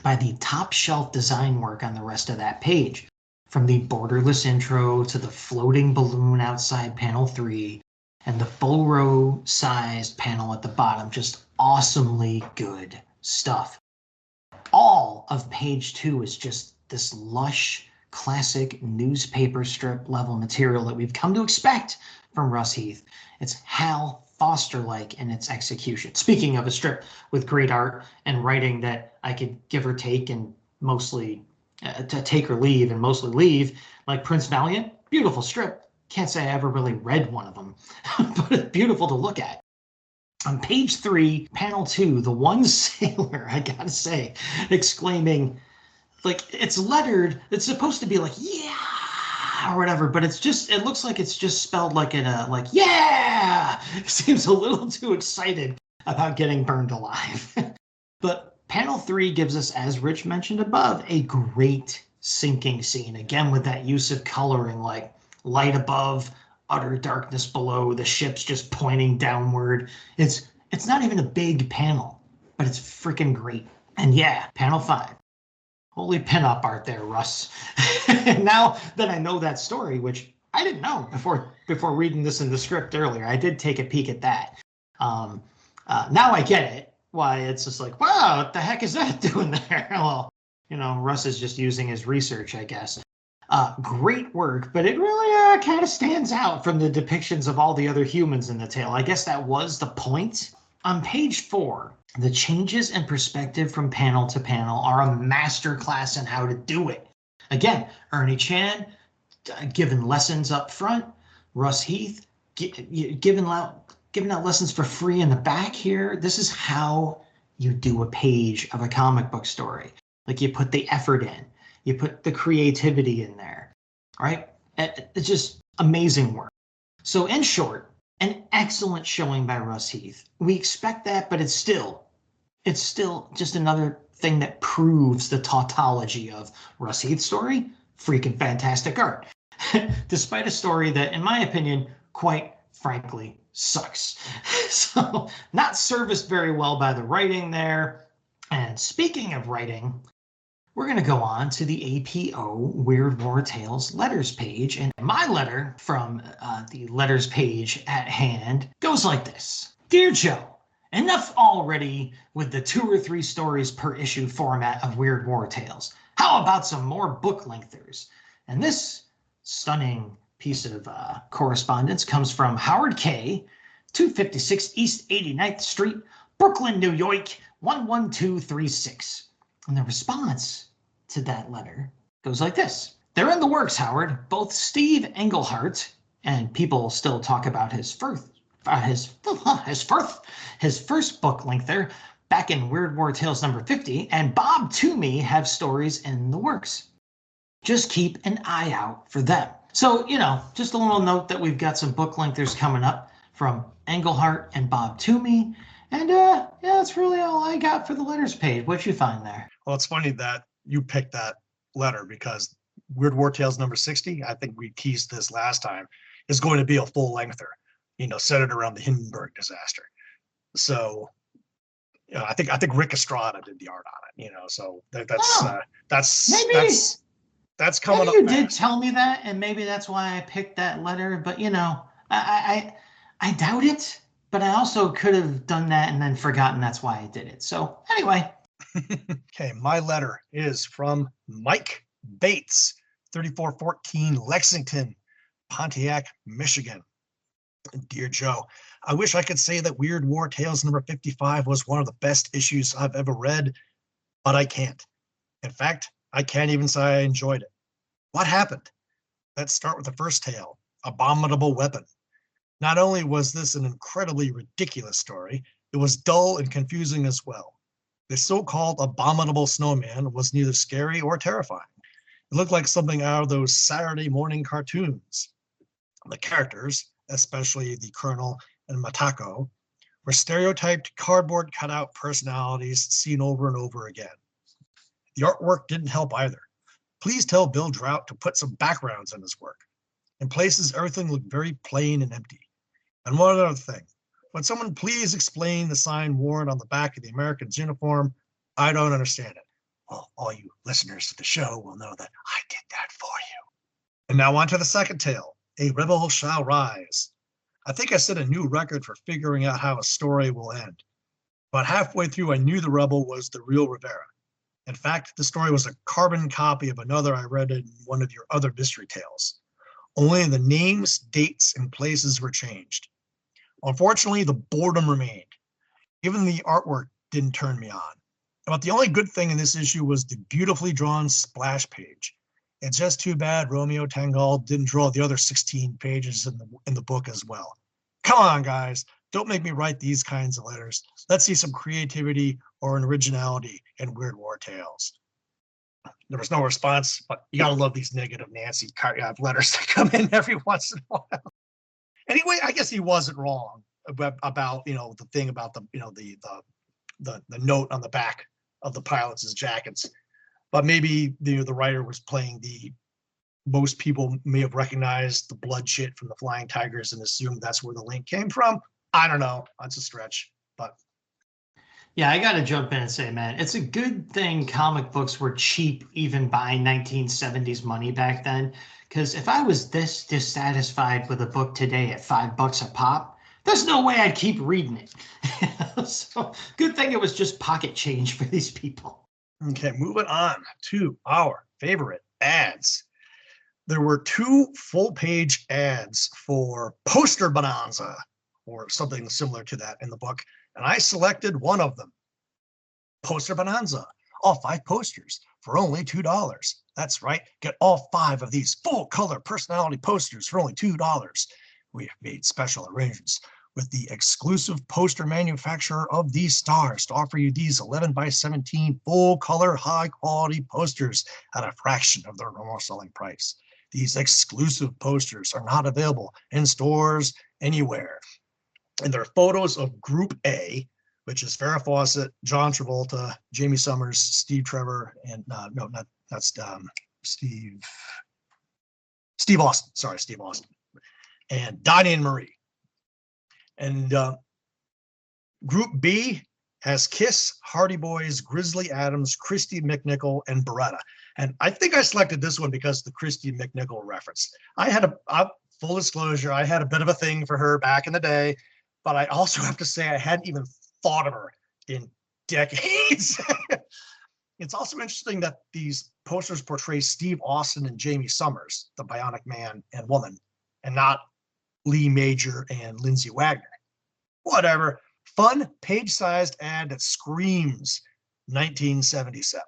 by the top shelf design work on the rest of that page, from the borderless intro to the floating balloon outside panel 3 and the full row sized panel at the bottom. Just awesomely good stuff. All of page 2 is just this lush, classic newspaper strip level material that we've come to expect from Russ Heath. It's Hal Foster-like in its execution. Speaking of a strip with great art and writing that I could give or take and mostly to take or leave, and mostly leave, like Prince Valiant. Beautiful strip. Can't say I ever really read one of them, but it's beautiful to look at. On page 3, panel 2, the one sailor, I gotta say, exclaiming, like, it's lettered, it's supposed to be like, yeah, or whatever, but it looks like it's just spelled like in a, like, yeah! It seems a little too excited about getting burned alive. But panel 3 gives us, as Rich mentioned above, a great sinking scene. Again, with that use of coloring, like light above, utter darkness below, the ship's just pointing downward. It's not even a big panel, but it's freaking great. And yeah, panel 5. Holy pinup art there, Russ. And now that I know that story, which I didn't know before reading this in the script earlier, I did take a peek at that. Now I get it, why it's just like, wow, what the heck is that doing there? Well, Russ is just using his research, I guess. Great work, but it really kind of stands out from the depictions of all the other humans in the tale. I guess that was the point. On page 4, the changes in perspective from panel to panel are a masterclass in how to do it. Again, Ernie Chan giving lessons up front, Russ Heath giving out lessons for free in the back here. This is how you do a page of a comic book story. Like, you put the effort in, you put the creativity in there, right? It's just amazing work. So in short, an excellent showing by Russ Heath. We expect that, but it's still just another thing that proves the tautology of Russ Heath's story. Freaking fantastic art. Despite a story that, in my opinion, quite frankly, sucks. So not serviced very well by the writing there. And speaking of writing, we're going to go on to the APO Weird War Tales letters page. And my letter from the letters page at hand goes like this. Dear Joe, enough already with the 2 or 3 stories per issue format of Weird War Tales. How about some more book lengthers? And this stunning piece of correspondence comes from Howard K., 256 East 89th Street, Brooklyn, New York, 11236. And the response to that letter goes like this. They're in the works, Howard. Both Steve Englehart, and people still talk about his first book lengther back in Weird War Tales number 50, and Bob Toomey have stories in the works. Just keep an eye out for them. So, just a little note that we've got some book lengthers coming up from Englehart and Bob Toomey. And yeah, that's really all I got for the letters page. What'd you find there? Well, it's funny that you picked that letter because Weird War Tales number 60, I think we teased this last time, is going to be a full lengther, centered around the Hindenburg disaster. So, I think Rick Estrada did the art on it, so that's coming up. You did tell me that, and maybe that's why I picked that letter, but I doubt it. But I also could have done that and then forgotten that's why I did it. So anyway. Okay, my letter is from Mike Bates, 3414 Lexington, Pontiac, Michigan. Dear Joe, I wish I could say that Weird War Tales number 55 was one of the best issues I've ever read, but I can't. In fact, I can't even say I enjoyed it. What happened? Let's start with the first tale, Abominable Weapon. Not only was this an incredibly ridiculous story, it was dull and confusing as well. The so-called abominable snowman was neither scary or terrifying. It looked like something out of those Saturday morning cartoons. The characters, especially the Colonel and Matako, were stereotyped cardboard cutout personalities seen over and over again. The artwork didn't help either. Please tell Bill Drought to put some backgrounds in his work. In places, everything looked very plain and empty. And one other thing, would someone please explain the sign worn on the back of the American's uniform? I don't understand it. Well, all you listeners to the show will know that I did that for you. And now on to the second tale, A Rebel Shall Rise. I think I set a new record for figuring out how a story will end. About halfway through, I knew the rebel was the real Rivera. In fact, the story was a carbon copy of another I read in one of your other mystery tales. Only the names, dates, and places were changed. Unfortunately, the boredom remained. Even the artwork didn't turn me on. But the only good thing in this issue was the beautifully drawn splash page. It's just too bad Romeo Tangal didn't draw the other 16 pages in the book as well. Come on, guys. Don't make me write these kinds of letters. Let's see some creativity or an originality in Weird War Tales. There was no response, but you gotta love these negative Nancy letters that come in every once in a while. Anyway, I guess he wasn't wrong about the thing about the note on the back of the pilots' jackets, but maybe the writer was playing the most people may have recognized the blood shit from the Flying Tigers and assumed that's where the link came from. I don't know. That's a stretch, but Yeah, I got to jump in and say, man, it's a good thing comic books were cheap even by 1970s money back then. Because if I was this dissatisfied with a book today at $5 a pop, there's no way I'd keep reading it. So good thing it was just pocket change for these people. Okay, moving on to our favorite ads. There were 2 full-page ads for Poster Bonanza, or something similar to that in the book, and I selected one of them. Poster Bonanza, all 5 posters for only $2. That's right, get all 5 of these full-color personality posters for only $2. We have made special arrangements with the exclusive poster manufacturer of these stars to offer you these 11 by 17 full-color, high-quality posters at a fraction of their normal selling price. These exclusive posters are not available in stores anywhere. And they're photos of Group A, which is Farrah Fawcett, John Travolta, Jamie Summers, Steve Trevor, and Steve Austin. Sorry, Steve Austin, and Donnie and Marie. And Group B has Kiss, Hardy Boys, Grizzly Adams, Christy McNichol, and Beretta. And I think I selected this one because of the Christy McNichol reference. I had full disclosure, I had a bit of a thing for her back in the day, but I also have to say I hadn't even thought of her in decades. It's also interesting that these posters portray Steve Austin and Jamie Summers, the Bionic Man and Woman, and not Lee Major and Lindsay Wagner. Whatever. Fun, page-sized ad that screams 1977.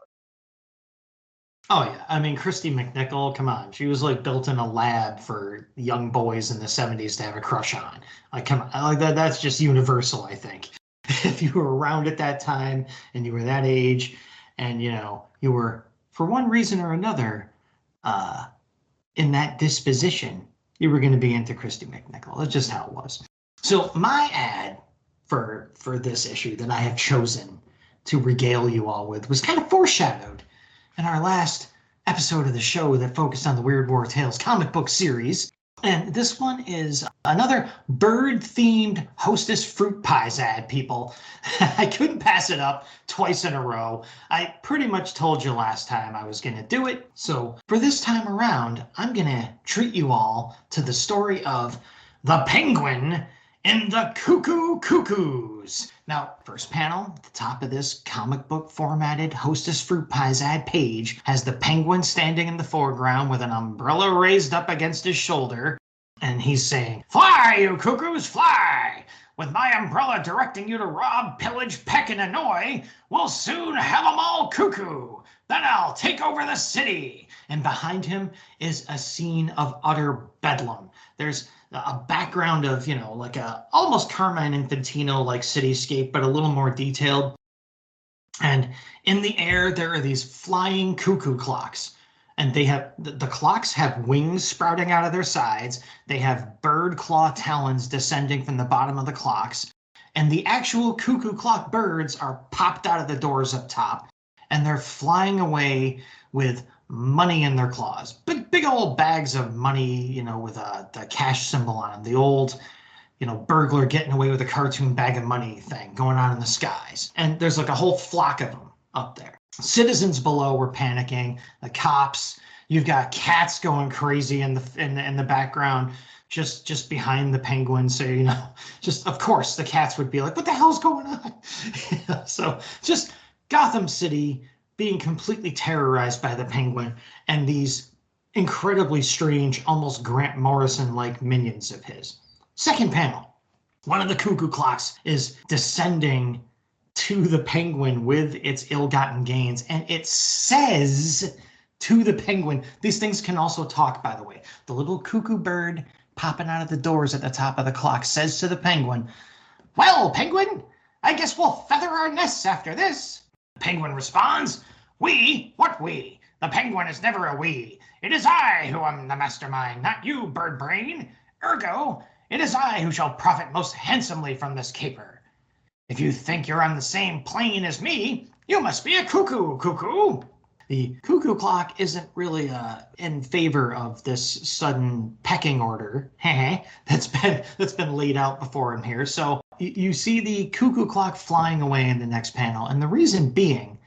Oh yeah, I mean Christy McNichol, come on, she was like built in a lab for young boys in the 70s to have a crush on. Like, come on, like that's just universal, I think. If you were around at that time and you were that age, and you were for one reason or another in that disposition, you were going to be into Christy McNichol. That's just how it was. So my ad for this issue that I have chosen to regale you all with was kind of foreshadowed in our last episode of the show that focused on the Weird War Tales comic book series. And this one is another bird-themed Hostess fruit pies ad, people. I couldn't pass it up twice in a row. I pretty much told you last time I was going to do it. So for this time around, I'm going to treat you all to the story of the Penguin in the Cuckoos. Now, first panel, at the top of this comic book formatted Hostess Fruit Pies ad page has the Penguin standing in the foreground with an umbrella raised up against his shoulder. And he's saying, "Fly, you cuckoos, fly! With my umbrella directing you to rob, pillage, peck, and annoy, we'll soon have 'em all cuckoo. Then I'll take over the city." And behind him is a scene of utter bedlam. There's a background of, like a almost Carmine Infantino like cityscape, but a little more detailed. And in the air, there are these flying cuckoo clocks. And they have the clocks have wings sprouting out of their sides. They have bird claw talons descending from the bottom of the clocks. And the actual cuckoo clock birds are popped out of the doors up top. And they're flying away with money in their claws. Big old bags of money, with the cash symbol on them. The old, burglar getting away with a cartoon bag of money thing going on in the skies. And there's like a whole flock of them up there. Citizens below were panicking. The cops. You've got cats going crazy in the background, just behind the Penguin. So just of course the cats would be like, "What the hell's going on?" So just Gotham City being completely terrorized by the Penguin and these incredibly strange, almost Grant Morrison-like minions of his. Second panel, one of the cuckoo clocks is descending to the Penguin with its ill-gotten gains, and it says to the Penguin, these things can also talk, by the way. The little cuckoo bird popping out of the doors at the top of the clock says to the Penguin, "Well, Penguin, I guess we'll feather our nests after this." The Penguin responds, "We? What we? The Penguin is never a we. It is I who am the mastermind, not you, bird brain. Ergo, it is I who shall profit most handsomely from this caper. If you think you're on the same plane as me, you must be a cuckoo, cuckoo." The cuckoo clock isn't really in favor of this sudden pecking order that's been laid out before him here. So you see the cuckoo clock flying away in the next panel, and the reason being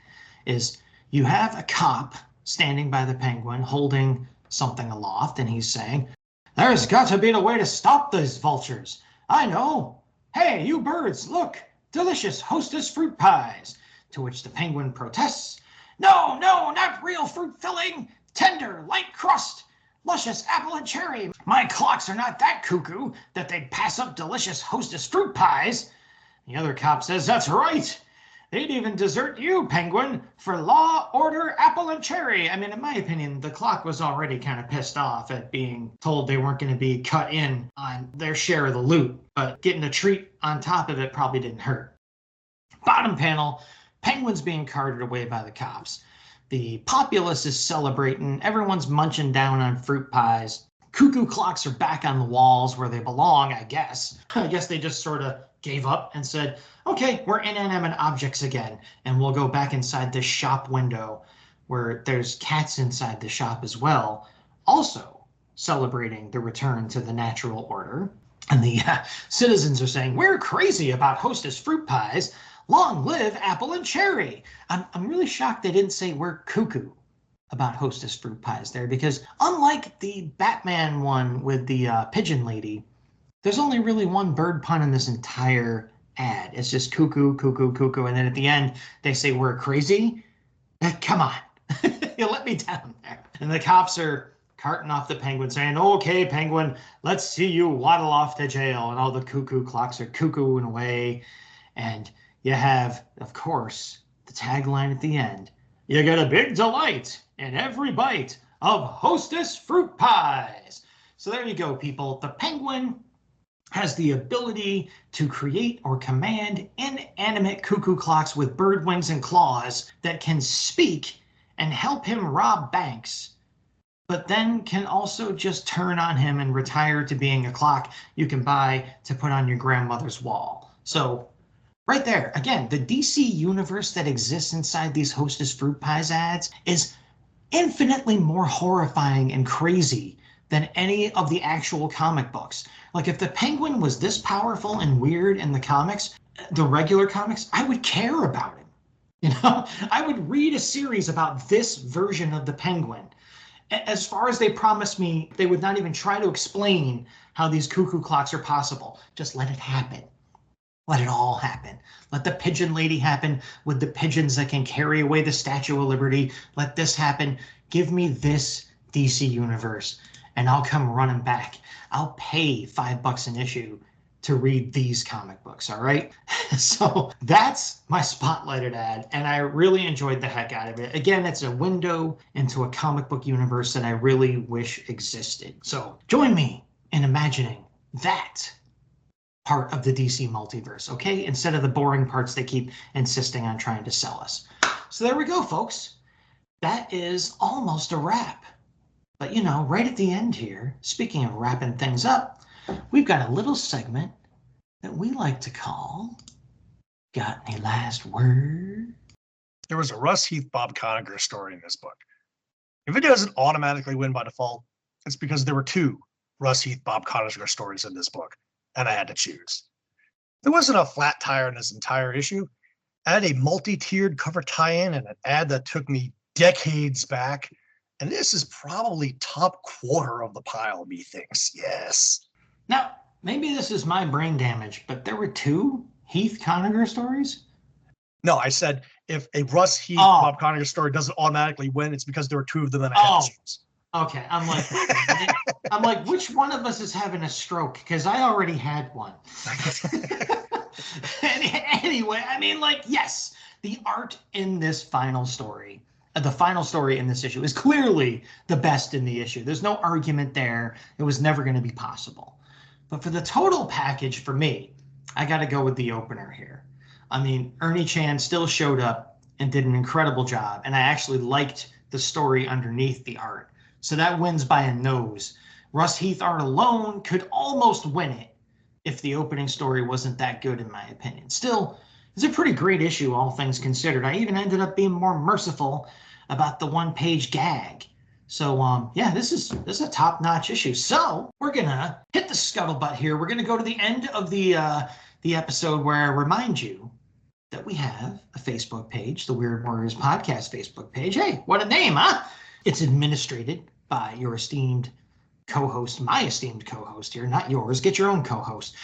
is you have a cop standing by the Penguin holding something aloft, and he's saying, "There's got to be a way to stop these vultures. I know. Hey, you birds, look, delicious Hostess fruit pies." To which the Penguin protests, "No, no, not real fruit filling, tender, light crust, luscious apple and cherry. My clocks are not that cuckoo that they'd pass up delicious Hostess fruit pies." The other cop says, "That's right. They'd even desert you, Penguin, for law, order, apple and cherry." I mean, in my opinion, the clock was already kind of pissed off at being told they weren't going to be cut in on their share of the loot, but getting a treat on top of it probably didn't hurt. Bottom panel, Penguin's being carted away by the cops. The populace is celebrating. Everyone's munching down on fruit pies. Cuckoo clocks are back on the walls where they belong, I guess. I guess they just sort of gave up and said, "Okay, we're inanimate objects again, and we'll go back inside this shop window where there's cats inside the shop as well, also celebrating the return to the natural order." And the citizens are saying, "We're crazy about Hostess fruit pies. Long live apple and cherry." I'm really shocked they didn't say "we're cuckoo" about Hostess fruit pies there, because unlike the Batman one with the pigeon lady, there's only really one bird pun in this entire ad. It's just cuckoo, cuckoo, cuckoo. And then at the end, they say "we're crazy." Come on. You let me down there. And the cops are carting off the Penguin saying, "Okay, Penguin, let's see you waddle off to jail." And all the cuckoo clocks are cuckooing away. And you have, of course, the tagline at the end. "You get a big delight in every bite of Hostess fruit pies." So there you go, people. The Penguin has the ability to create or command inanimate cuckoo clocks with bird wings and claws that can speak and help him rob banks, but then can also just turn on him and retire to being a clock you can buy to put on your grandmother's wall. So right there, again, the DC universe that exists inside these Hostess fruit pies ads is infinitely more horrifying and crazy than any of the actual comic books. Like, if the Penguin was this powerful and weird in the comics, the regular comics, I would care about him. You know, I would read a series about this version of the Penguin. As far as they promised me, they would not even try to explain how these cuckoo clocks are possible. Just let it happen. Let it all happen. Let the pigeon lady happen with the pigeons that can carry away the Statue of Liberty. Let this happen. Give me this DC universe, and I'll come running back. I'll pay $5 an issue to read these comic books, all right? So that's my spotlighted ad, and I really enjoyed the heck out of it. Again, it's a window into a comic book universe that I really wish existed. So join me in imagining that part of the DC multiverse, okay? Instead of the boring parts they keep insisting on trying to sell us. So there we go, folks. That is almost a wrap. But you know, right at the end here, speaking of wrapping things up, we've got a little segment that we like to call Got Any Last Word? There was a Russ Heath Bob Conager story in this book. If it doesn't automatically win by default, it's because there were two Russ Heath Bob Conager stories in this book, and I had to choose. There wasn't a flat tire in this entire issue. I had a multi-tiered cover tie-in and an ad that took me decades back, and this is probably top quarter of the pile, methinks. Yes. Now, maybe this is my brain damage, but there were two Heath Conager stories? No, I said if a Russ Heath Bob Conager story doesn't automatically win, it's because there were two of them and I had to choose. Okay, I'm like, which one of us is having a stroke? Because I already had one. Anyway, I mean, like, yes, the art in this final story, the final story in this issue is clearly the best in the issue. There's no argument there. It was never going to be possible. But for the total package, for me, I got to go with the opener here. I mean, Ernie Chan still showed up and did an incredible job. And I actually liked the story underneath the art. So that wins by a nose. Russ Heath art alone could almost win it if the opening story wasn't that good, in my opinion. Still, it's a pretty great issue, all things considered. I even ended up being more merciful about the one-page gag. So, yeah, this is a top-notch issue. So we're gonna hit the scuttlebutt here. We're gonna go to the end of the episode where I remind you that we have a Facebook page, the Weird Warriors Podcast Facebook page. Hey, what a name, huh? It's administrated by your esteemed co-host, my esteemed co-host here, not yours. Get your own co-host.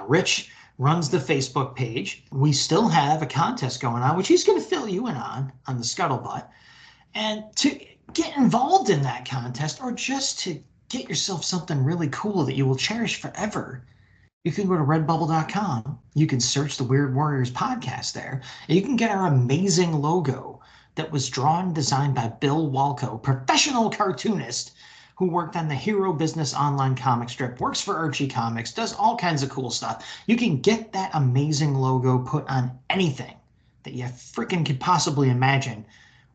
Rich runs the Facebook page. We still have a contest going on, which he's going to fill you in on the scuttlebutt. And to get involved in that contest, or just to get yourself something really cool that you will cherish forever, you can go to redbubble.com. You can search the Weird Warriors podcast there, and you can get our amazing logo that was drawn and designed by Bill Walco, professional cartoonist who worked on the Hero Business online comic strip, works for Archie Comics, does all kinds of cool stuff. You can get that amazing logo put on anything that you freaking could possibly imagine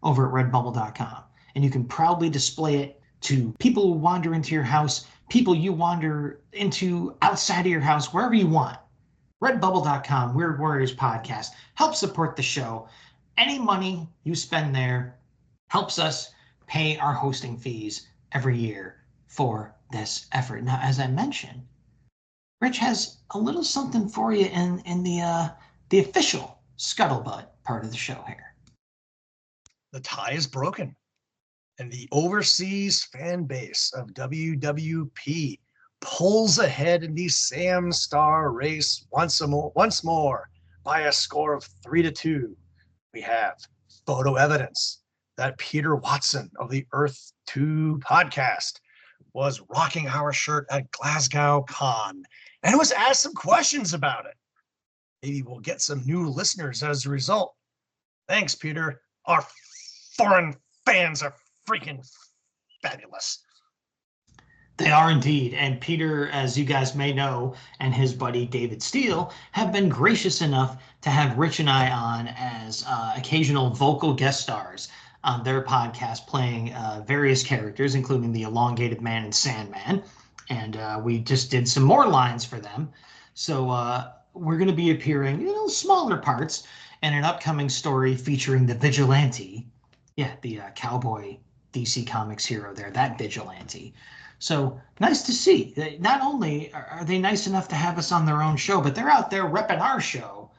over at redbubble.com. And you can proudly display it to people who wander into your house, people you wander into outside of your house, wherever you want. Redbubble.com, Weird Warriors Podcast. Help support the show. Any money you spend there helps us pay our hosting fees every year for this effort. Now, as I mentioned, Rich has a little something for you in the official scuttlebutt part of the show here. The tie is broken, and the overseas fan base of WWP pulls ahead in the Sam Star race once more by a score of 3-2. We have photo evidence that Peter Watson of the Earth 2 podcast was rocking our shirt at Glasgow Con and was asked some questions about it. Maybe we'll get some new listeners as a result. Thanks, Peter. Our foreign fans are freaking fabulous. They are indeed. And Peter, as you guys may know, and his buddy David Steele have been gracious enough to have Rich and I on as occasional vocal guest stars on their podcast, playing various characters, including the Elongated Man and Sandman. And we just did some more lines for them. So we're going to be appearing, smaller parts in an upcoming story featuring the Vigilante. Yeah, the cowboy DC Comics hero there, that Vigilante. So nice to see. Not only are they nice enough to have us on their own show, but they're out there repping our show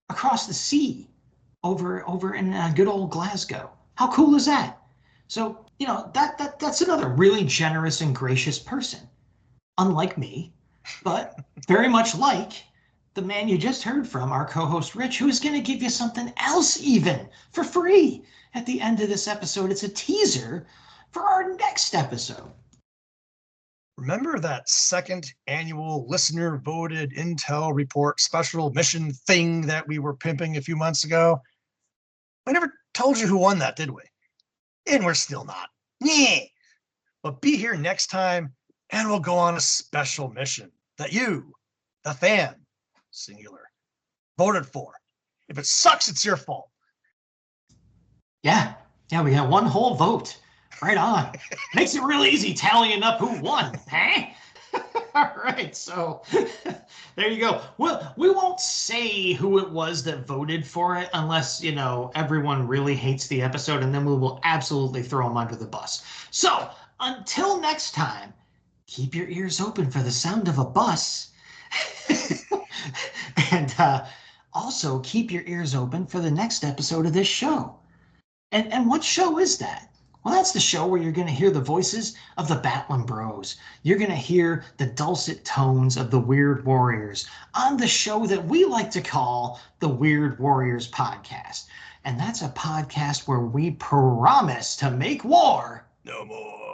across the sea over in good old Glasgow. How cool is that? So, that's another really generous and gracious person. Unlike me, but very much like the man you just heard from, our co-host Rich, who is going to give you something else even for free at the end of this episode. It's a teaser for our next episode. Remember that second annual listener voted Intel Report special mission thing that we were pimping a few months ago? I never told you who won that, did we? And we're still not. Yeah. But be here next time and we'll go on a special mission that you, the fan, singular, voted for. If it sucks, it's your fault. Yeah, we got one whole vote. Right on. Makes it real easy tallying up who won, huh? All right, so there you go. Well, we won't say who it was that voted for it unless, everyone really hates the episode, and then we will absolutely throw them under the bus. So until next time, keep your ears open for the sound of a bus. And also keep your ears open for the next episode of this show. And what show is that? Well, that's the show where you're going to hear the voices of the Batlin Bros. You're going to hear the dulcet tones of the Weird Warriors on the show that we like to call the Weird Warriors Podcast. And that's a podcast where we promise to make war no more.